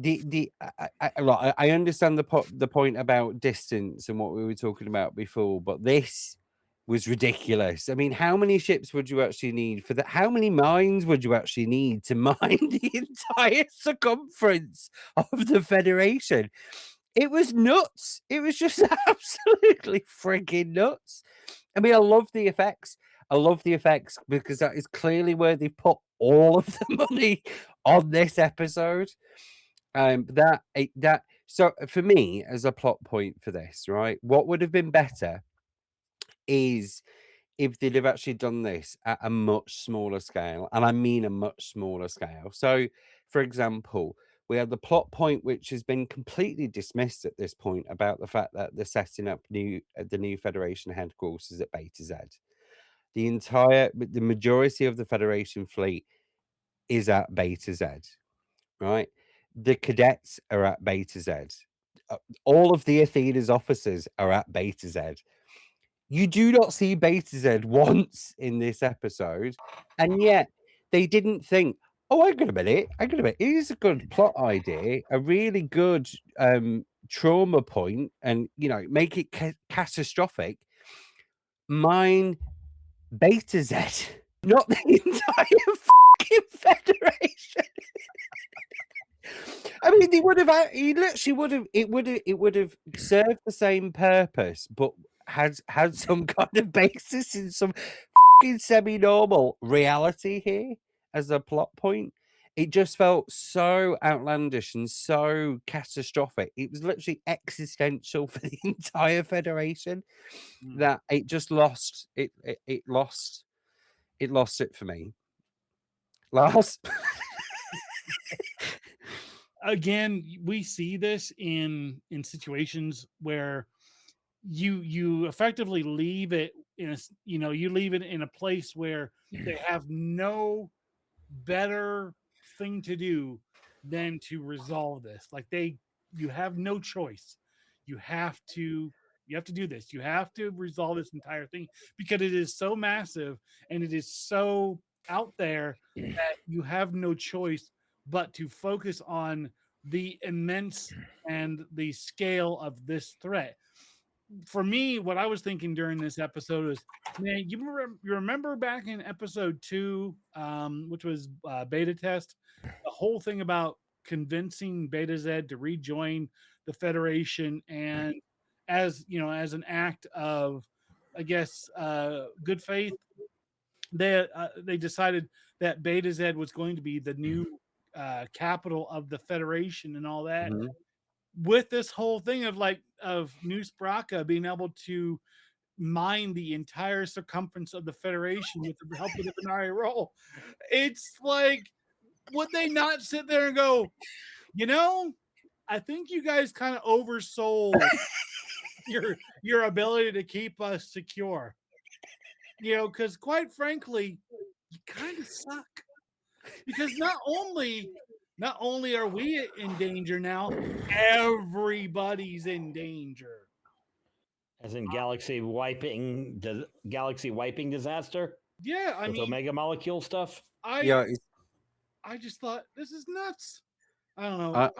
I understand the point about distance and what we were talking about before, but this was ridiculous. I mean, how many ships would you actually need for that? How many mines would you actually need to mine the entire circumference of the Federation? It was nuts. It was just absolutely freaking nuts. I mean, I love the effects. I love the effects because that is clearly where they've put all of the money on this episode. So for me, as a plot point for this, right, what would have been better is if they'd have actually done this at a much smaller scale, and I mean a much smaller scale. So, for example, we have the plot point which has been completely dismissed at this point about the fact that they're setting up the new Federation headquarters at Beta Z. The majority of the Federation fleet is at Beta Z, right? The cadets are at Beta Z. All of the Athena's officers are at Beta Z. You do not see Beta Z once in this episode, and yet they didn't think, oh, hang on a minute, it is a good plot idea, a really good trauma point, and, make it catastrophic. Mine Beta Z, not the entire fucking Federation. I mean, he would have. He literally would have. It would have served the same purpose, but had some kind of basis in some fucking semi-normal reality here as a plot point. It just felt so outlandish and so catastrophic. It was literally existential for the entire Federation that it just lost. It lost. It lost it for me. Last. Again, we see this in situations where you effectively leave it in a you leave it in a place where they have no better thing to do than to resolve this. Like you have no choice. You have to do this. You have to resolve this entire thing because it is so massive and it is so out there that you have no choice but to focus on the immense and the scale of this threat. For me, what I was thinking during this episode is, man, you remember back in episode 2, which was beta test, the whole thing about convincing Beta Z to rejoin the Federation, and as as an act of, I guess, good faith, they decided that Beta Z was going to be the new capital of the Federation and all that. Mhm. With this whole thing of New Spraka being able to mine the entire circumference of the Federation with the help of the binary roll, it's like, would they not sit there and go, I think you guys kind of oversold your ability to keep us secure. Because quite frankly, you kind of suck. Because not only are we in danger now, everybody's in danger. As in galaxy wiping disaster Yeah, I with mean, Omega molecule stuff. Yeah, I just thought this is nuts. I don't know.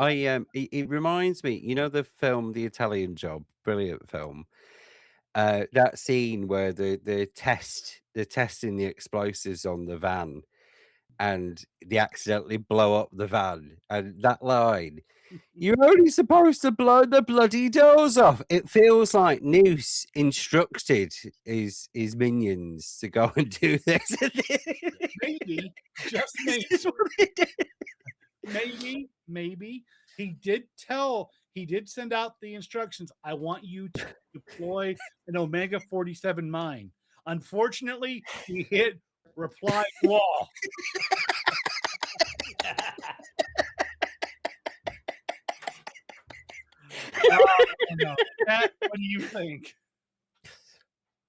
it reminds me, the film The Italian Job, brilliant film. That scene where they're testing the explosives on the van and they accidentally blow up the van, and that line, "You're only supposed to blow the bloody doors off." It feels like Noose instructed his minions to go and do this. Maybe, just maybe. This is what they did. Maybe he did send out the instructions. I want you to deploy an Omega 47 mine. Unfortunately, he hit reply wall. No. Matt, what do you think?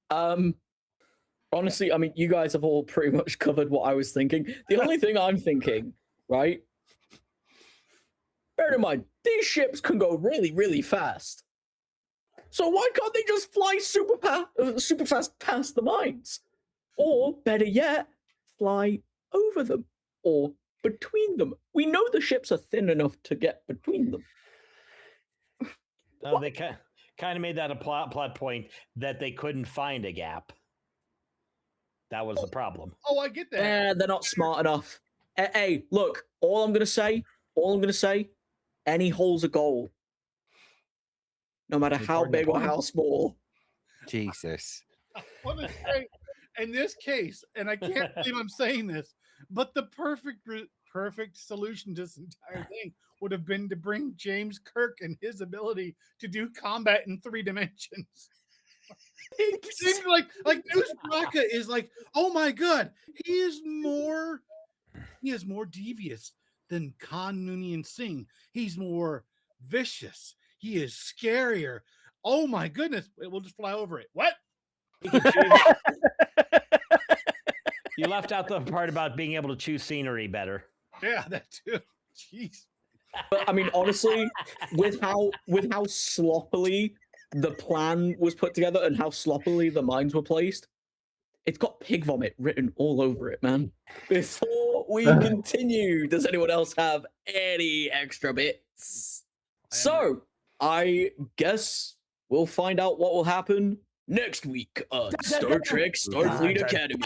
Honestly, I mean, you guys have all pretty much covered what I was thinking. The only thing I'm thinking, right? Bear in mind, these ships can go really, really fast. So why can't they just fly super fast past the mines? Or better yet, fly over them or between them. We know the ships are thin enough to get between them. They kind of made that a plot point that they couldn't find a gap. That was the problem. Oh, I get that. They're not smart enough. Hey, look, all I'm gonna say, any hole's a goal. No matter how big or how small. Jesus. I want to say, in this case, and I can't believe I'm saying this, but the perfect solution to this entire thing would have been to bring James Kirk and his ability to do combat in 3 dimensions. It seems like New Spraka is like, oh my god, he is more devious than Khan Noonien Singh. He's more vicious. He is scarier. Oh my goodness, we'll just fly over it. What? You left out the part about being able to choose scenery better. Yeah, that too. Jeez. But I mean, honestly, with how sloppily the plan was put together and how sloppily the mines were placed, it's got pig vomit written all over it, man. Before we continue, does anyone else have any extra bits? So, I guess we'll find out what will happen next week on Star Trek Starfleet Academy.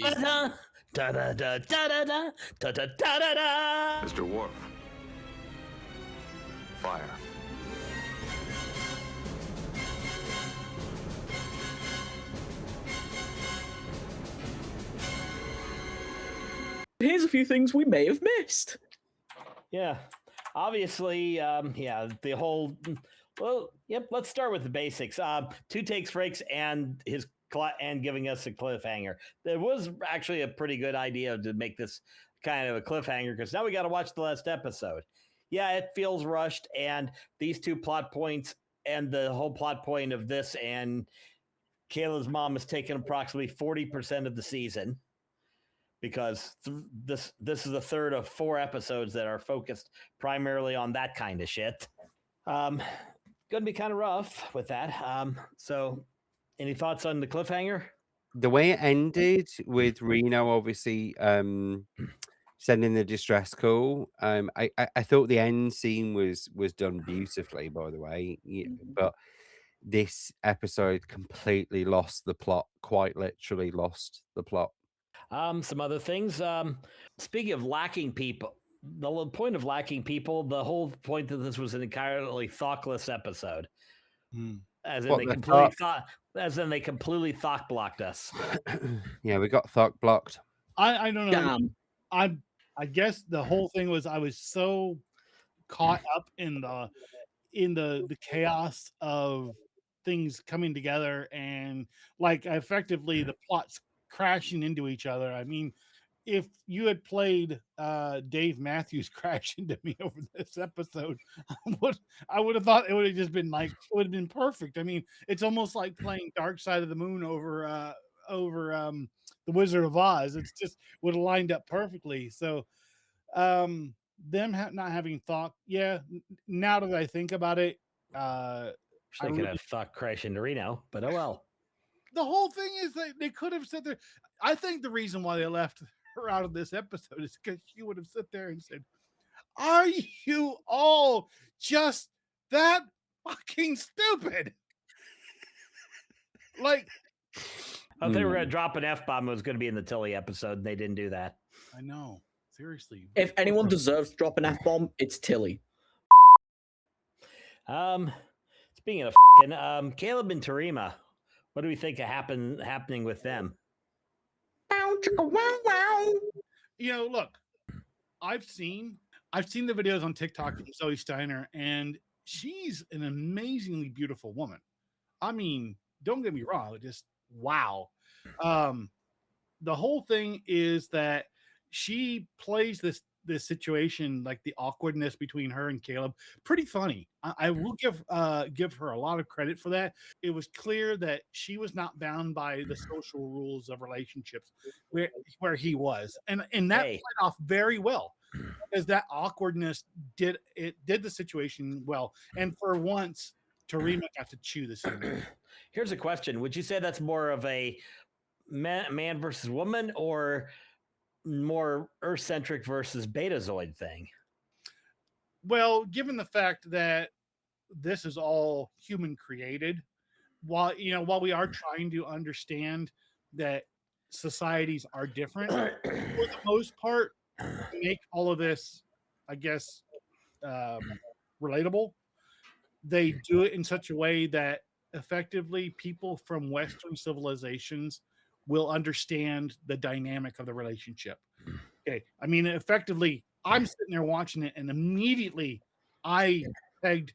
Mr. Worf, fire. Here's a few things we may have missed. Yeah, obviously, yeah, the whole. Well, yep. Let's start with the basics. Two takes breaks and and giving us a cliffhanger. There was actually a pretty good idea to make this kind of a cliffhanger because now we got to watch the last episode. Yeah, it feels rushed, and these two plot points and the whole plot point of this and Kayla's mom has taken approximately 40% of the season. Because this is the third of 4 episodes that are focused primarily on that kind of shit. Going to be kind of rough with that. So, any thoughts on the cliffhanger? The way it ended with Reno, obviously, sending the distress call. I thought the end scene was done beautifully, by the way. But this episode completely lost the plot. Quite literally lost the plot. Some other things. Speaking of lacking people, the point of lacking people, the whole point that this was an entirely thoughtless episode. As in What, they the completely thought- they completely thought blocked us. Yeah, we got thought blocked. I don't know. Damn. I guess the whole thing was I was so caught up in the chaos of things coming together and like effectively the plots crashing into each other. I mean, if you had played Dave Matthews crash into me over this episode, I would have thought it would have just been like it would have been perfect. I mean, it's almost like playing Dark Side of the Moon over the Wizard of Oz. It's just would have lined up perfectly. So them not having thought, yeah. Now that I think about it, They could have thought crash into Reno, but oh well. the whole thing is that they could have said there. I think the reason why they left her out of this episode is because she would have sat there and said, "Are you all just that fucking stupid?" Like, I thought they were going to drop an F-bomb. It was going to be in the Tilly episode, and they didn't do that. I know. Seriously. If anyone deserves to drop an F-bomb, it's Tilly. Speaking of Caleb and Tarima, what do we think of happening with them? You know, look, I've seen the videos on TikTok from Zoe Steiner, and she's an amazingly beautiful woman. I mean, don't get me wrong, just wow. The whole thing is that she plays this situation, like the awkwardness between her and Caleb, pretty funny. I will give her a lot of credit for that. It was clear that she was not bound by the social rules of relationships where he was, and that played off very well because that awkwardness did the situation well. And for once, Tarima got to chew the scene. Here's a question: would you say that's more of a man versus woman, or more Earth-centric versus Betazoid thing? Well, given the fact that this is all human created, while we are trying to understand that societies are different, for the most part, to make all of this, I guess, relatable, they do it in such a way that effectively people from Western civilizations will understand the dynamic of the relationship. Okay. I mean, effectively, I'm sitting there watching it, and immediately I pegged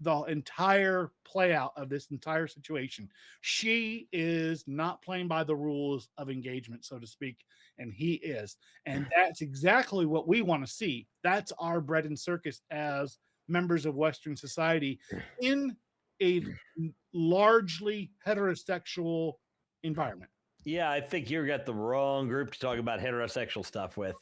the entire play out of this entire situation. She is not playing by the rules of engagement, so to speak, and he is. And that's exactly what we want to see. That's our bread and circus as members of Western society in a largely heterosexual environment. Yeah, I think you got the wrong group to talk about heterosexual stuff with.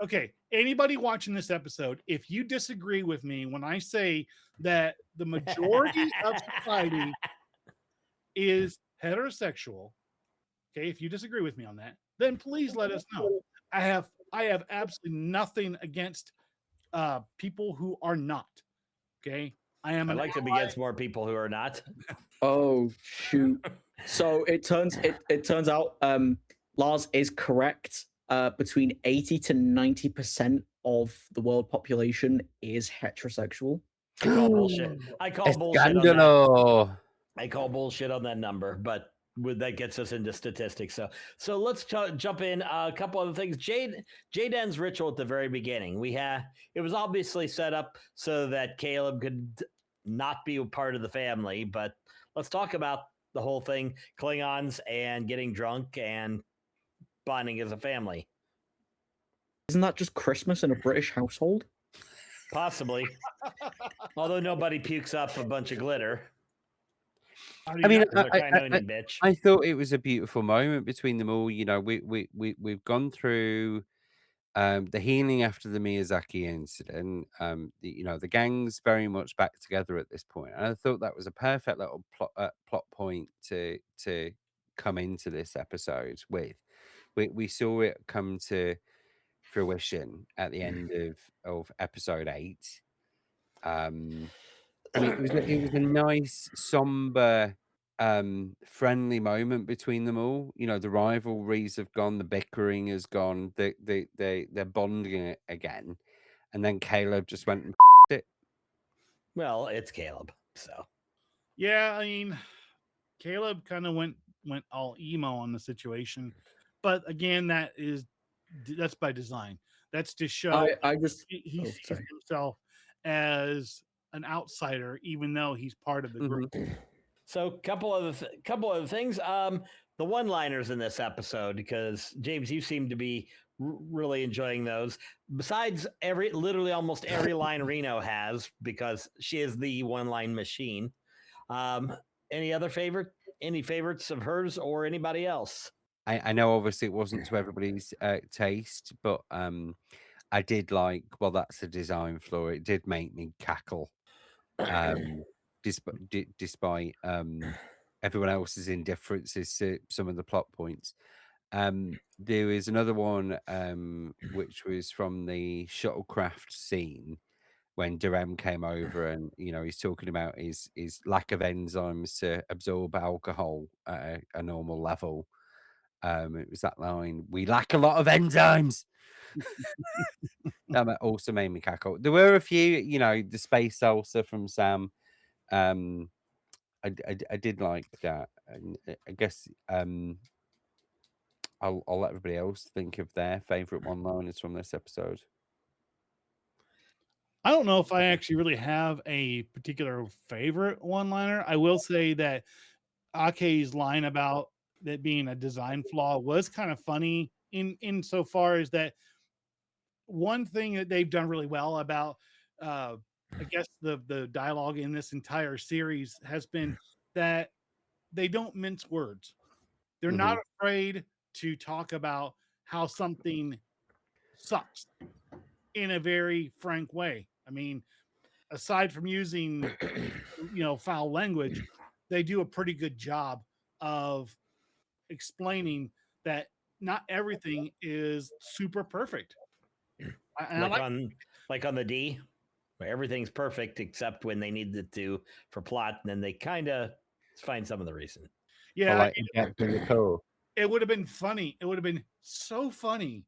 Okay. Anybody watching this episode, if you disagree with me when I say that the majority of society is heterosexual, okay, if you disagree with me on that, then please let us know. I have absolutely nothing against people who are not. Okay, I like to be against more people who are not. Oh shoot! So it turns out Lars is correct. Between 80 to 90% of the world population is heterosexual. I call bullshit. I call bullshit on that. Escándalo. I call bullshit on that number, but that gets us into statistics. So let's jump in. A couple other things. Jaden's ritual at the very beginning. It was obviously set up so that Caleb could not be a part of the family, but let's talk about the whole thing: Klingons and getting drunk and bonding as a family. Isn't that just Christmas in a British household? Possibly. Although nobody pukes up a bunch of glitter. I mean, Bitch. I thought it was a beautiful moment between them all. You know, we've gone through the healing after the Miyazaki incident. The gang's very much back together at this point, and I thought that was a perfect little plot point to come into this episode with. We saw it come to fruition at the end of episode 8. I mean, it was a nice, somber, friendly moment between them all. You know, the rivalries have gone, the bickering has gone, they're bonding it again, and then Caleb just went and it. Well, it's Caleb, so Yeah, I mean, Caleb kind of went all emo on the situation, but again, that's by design. That's to show he sees himself as an outsider, even though he's part of the group. So, couple other things. The one-liners in this episode, because James, you seem to be really enjoying those. Besides literally almost every line Reno has, because she is the one-line machine. Any favorites of hers or anybody else? I know obviously it wasn't to everybody's taste, but I did like, well, that's a design flaw. It did make me cackle, despite everyone else's indifferences to some of the plot points. There is another one which was from the shuttlecraft scene when Durham came over, and he's talking about his lack of enzymes to absorb alcohol at a normal level. It was that line, "We lack a lot of enzymes." That also made me cackle. There were a few, the space salsa from Sam. I did like that, and I guess I'll let everybody else think of their favorite one-liners from this episode. I don't know if I actually really have a particular favorite one-liner. I will say that Ake's line about that being a design flaw was kind of funny in so far as that one thing that they've done really well about I guess the dialogue in this entire series has been that they don't mince words. They're not afraid to talk about how something sucks in a very frank way. I mean, aside from using foul language, they do a pretty good job of explaining that not everything is super perfect. Like on the D, where everything's perfect except when they need it to for plot, and then they kind of find some of the reason. Yeah, it would have been funny. It would have been so funny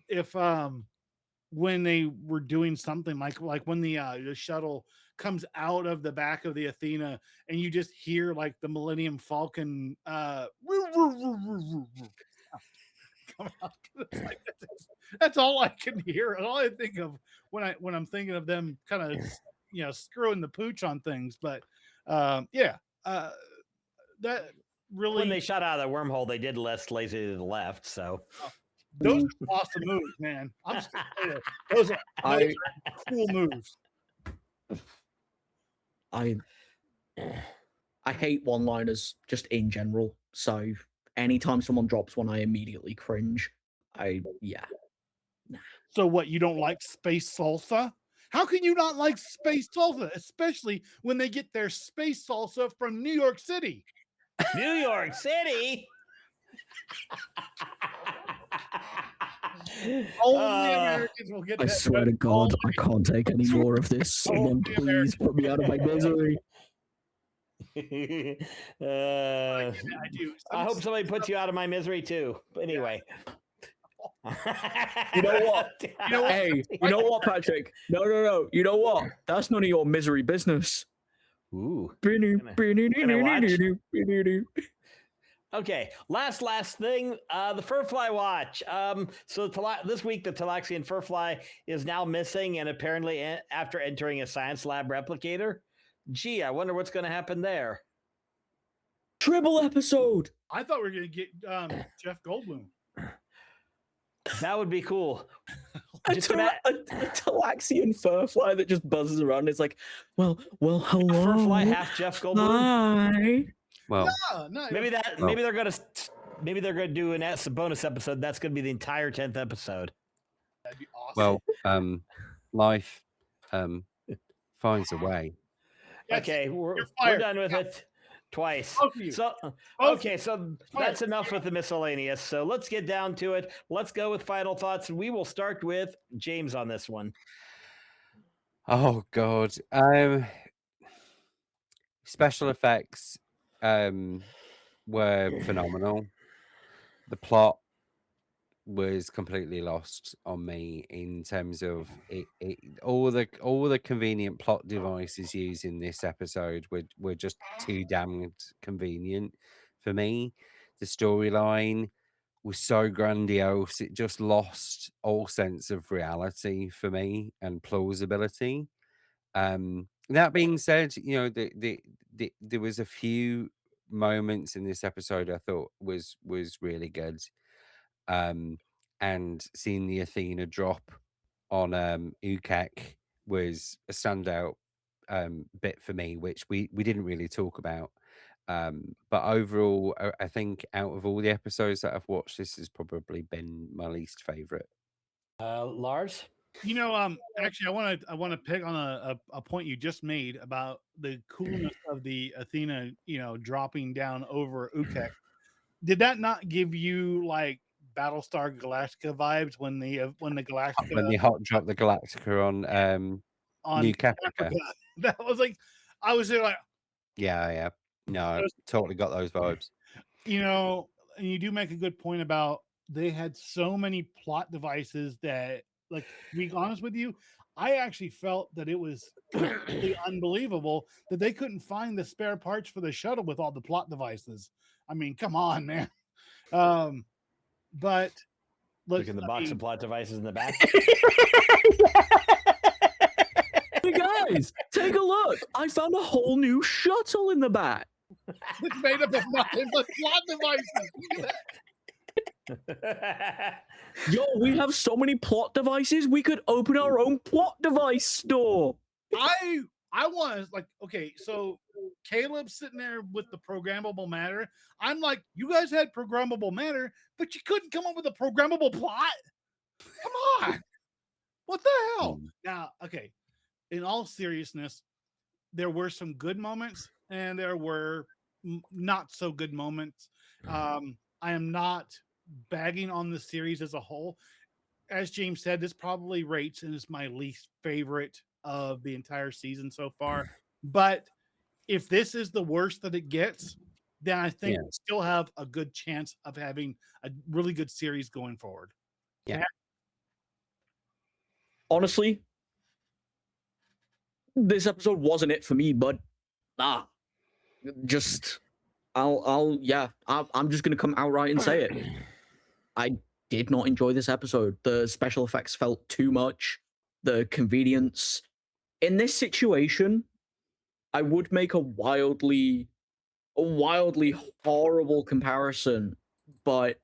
if when they were doing something like when the shuttle comes out of the back of the Athena and you just hear like the Millennium Falcon that's all I can hear, and all I think of when I'm thinking of them kind of screwing the pooch on things. But that really, when they shot out of the wormhole, they did less lazy to the left. So those are awesome moves, man. I'm just gonna say that. Those are cool moves. I hate one-liners just in general. So anytime someone drops one, I immediately cringe. So what, you don't like space salsa? How can you not like space salsa, especially when they get their space salsa from New York City? New York City? Only Americans will get that. I swear to God, I can't take any more of this. Someone please put me out of my misery. I hope somebody puts you out of my misery too. But anyway, You know what? Hey, you know what, Patrick? No. You know what? That's none of your misery business. Ooh. Okay, last thing, the Furfly watch. So this week the Talaxian Furfly is now missing, and apparently after entering a science lab replicator. Gee, I wonder what's going to happen there. Tribble episode. I thought we were going to get Jeff Goldblum. That would be cool. A Talaxian Furfly that just buzzes around. It's like, well, hello. Furfly half Jeff Goldblum. Hi. Well, No, maybe they're gonna do a bonus episode. That's gonna be the entire 10th episode. that'd be awesome. well, life finds a way. Yes, Okay, we're fired. done with it twice. Both of you. So okay, so that's enough with the miscellaneous. So let's get down to it. Let's go with final thoughts, and we will start with James on this one. Oh God. Special effects were phenomenal. The plot was completely lost on me in terms of all the convenient plot devices used in this episode were just too damned convenient for me. The storyline was so grandiose, it just lost all sense of reality for me and plausibility. That being said, you know, there was a few moments in this episode I thought was really good. And seeing the Athena drop on Ukek was a standout bit for me, which we didn't really talk about. But overall, I think out of all the episodes that I've watched, this has probably been my least favorite. Lars? You know, actually, I want to pick on a point you just made about the coolness of the Athena, you know, dropping down over Ukek. Did that not give you like Battlestar Galactica vibes when the Galactica When they hot dropped the Galactica on New Caprica? That was like, I was there like, Yeah. No, totally got those vibes. you know, and you do make a good point about they had so many plot devices that, like, to be honest with you, I actually felt that it was completely unbelievable that they couldn't find the spare parts for the shuttle with all the plot devices. I mean, come on, man. But Look in the box of plot devices in the back. Hey guys, take a look. I found a whole new shuttle in the back. It's made up of nothing but plot devices. Yo, we have so many plot devices. We could open our own plot device store. I want to, like, okay, so Caleb's sitting there with the programmable matter. I'm like, you guys had programmable matter, but you couldn't come up with a programmable plot. Come on. What the hell? Now, okay, in all seriousness, there were some good moments and there were not so good moments. I am not bagging on the series as a whole. As James said, this probably rates and is my least favorite of the entire season so far. But if this is the worst that it gets, then I think we still have a good chance of having a really good series going forward. Yeah. Honestly, this episode wasn't it for me, but just I'm just gonna come outright and say it. I did not enjoy this episode. The special effects felt too much. The convenience in this situation, I would make a wildly horrible comparison, but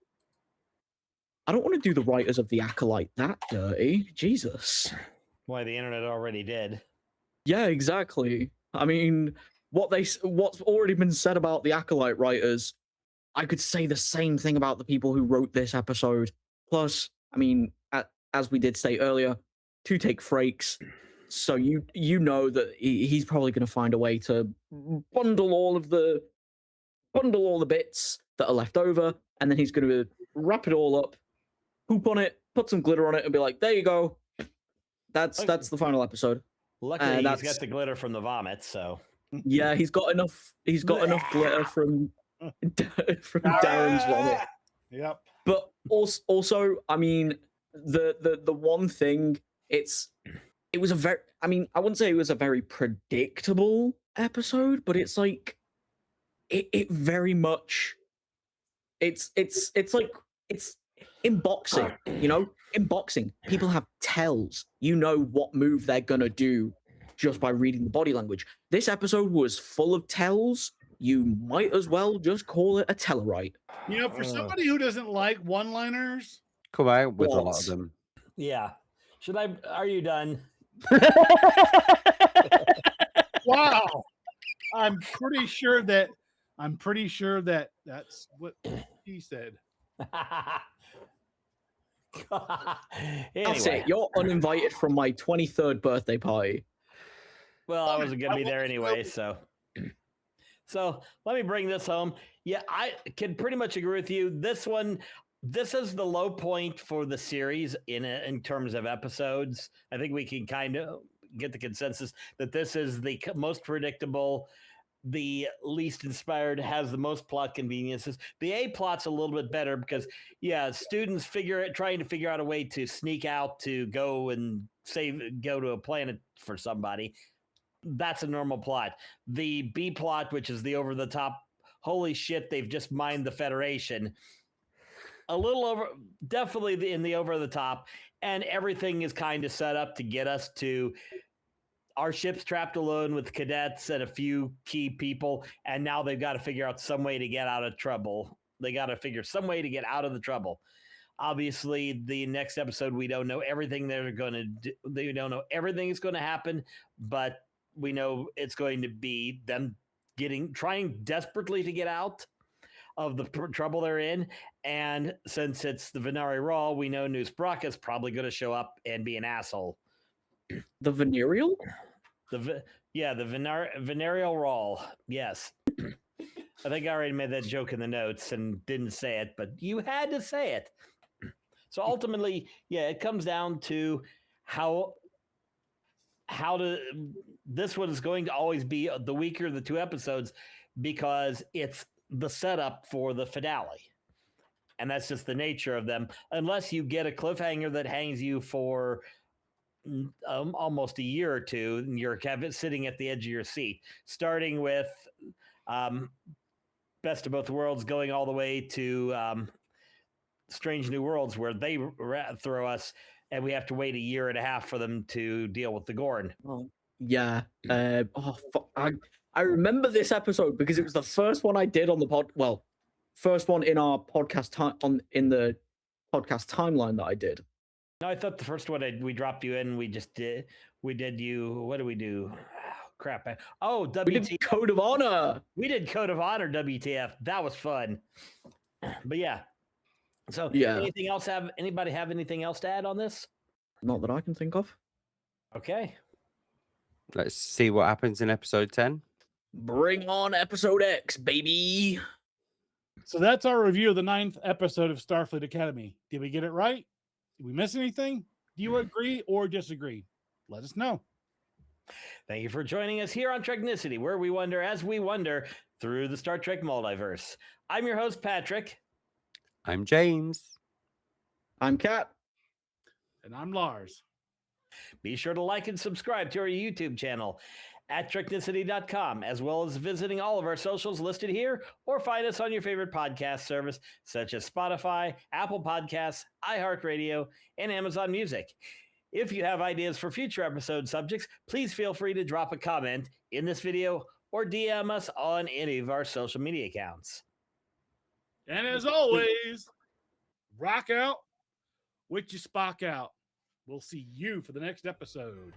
I don't want to do the writers of The Acolyte that dirty. Jesus. Why, the internet already did. Yeah, exactly. I mean, what's already been said about The Acolyte writers, I could say the same thing about the people who wrote this episode. Plus, I mean, as we did say earlier, two take Frakes. So you know that he's probably going to find a way to bundle all the bits that are left over, and then he's going to wrap it all up, poop on it, put some glitter on it, and be like, "There you go. That's the final episode." Luckily, he's got the glitter from the vomit, so yeah, he's got enough. He's got enough glitter from Darren's vomit. Yep. But Also, I mean, the one thing it was a very, I mean, I wouldn't say it was a very predictable episode, but it's like it very much it's like it's in boxing, you know? In boxing, people have tells. You know what move they're gonna do just by reading the body language. This episode was full of tells. You might as well just call it a Tellarite. You know, for somebody who doesn't like one-liners, Come out with a lot of Lots. them. Yeah. Are you done? wow. I'm pretty sure that that's what he said. That's Anyway, it. You're uninvited from my 23rd birthday party. well, I wasn't gonna be there anyway, so let me bring this home. Yeah, I can pretty much agree with you. This is the low point for the series in terms of episodes. I think we can kind of get the consensus that this is the most predictable, the least inspired, has the most plot conveniences. The A plot's a little bit better because, yeah, students trying to figure out a way to sneak out to go to a planet for somebody. That's a normal plot. The B plot, which is the over the top, holy shit, they've just mined the Federation. Definitely in the over the top, and everything is kind of set up to get us to our ship's trapped alone with cadets and a few key people, and now they've got to figure out some way to get out of trouble. They got to figure some way to get out of the trouble. Obviously, the next episode, we don't know everything they're going to do. They don't know everything is going to happen, but we know it's going to be them trying desperately to get out of the trouble they're in. And since it's the Venari Raw, we know Noose Brock is probably going to show up and be an asshole. The venereal? The Venarial Raw. Yes. I think I already made that joke in the notes and didn't say it, but you had to say it. So ultimately, yeah, it comes down to this one is going to always be the weaker of the two episodes because it's the setup for the finale. And that's just the nature of them. Unless you get a cliffhanger that hangs you for almost a year or two, and you're sitting at the edge of your seat, starting with Best of Both Worlds, going all the way to Strange New Worlds, where they throw us, and we have to wait a year and a half for them to deal with the Gorn. Oh, yeah. I remember this episode because it was the first one I did on the pod. Well, first one in our podcast in the podcast timeline that I did. No, I thought the first one we dropped you in. We did you. What do we do? Oh, crap. Oh, WTF. We did Code of Honor. We did Code of Honor, WTF. That was fun. But yeah. So yeah. Anybody have anything else to add on this? Not that I can think of. Okay. Let's see what happens in episode 10. Bring on episode X, baby. So that's our review of the 9th episode of Starfleet Academy. Did we get it right? Did we miss anything? Do you agree or disagree? Let us know. Thank you for joining us here on Treknicity, where we wonder as we wander through the Star Trek multiverse. I'm your host, Patrick. I'm James. I'm Kat. And I'm Lars. Be sure to like and subscribe to our YouTube channel at Treknicity.com, as well as visiting all of our socials listed here, or find us on your favorite podcast service, such as Spotify, Apple Podcasts, iHeartRadio, and Amazon Music. If you have ideas for future episode subjects, please feel free to drop a comment in this video or DM us on any of our social media accounts. And as always, rock out, with your Spock out. We'll see you for the next episode.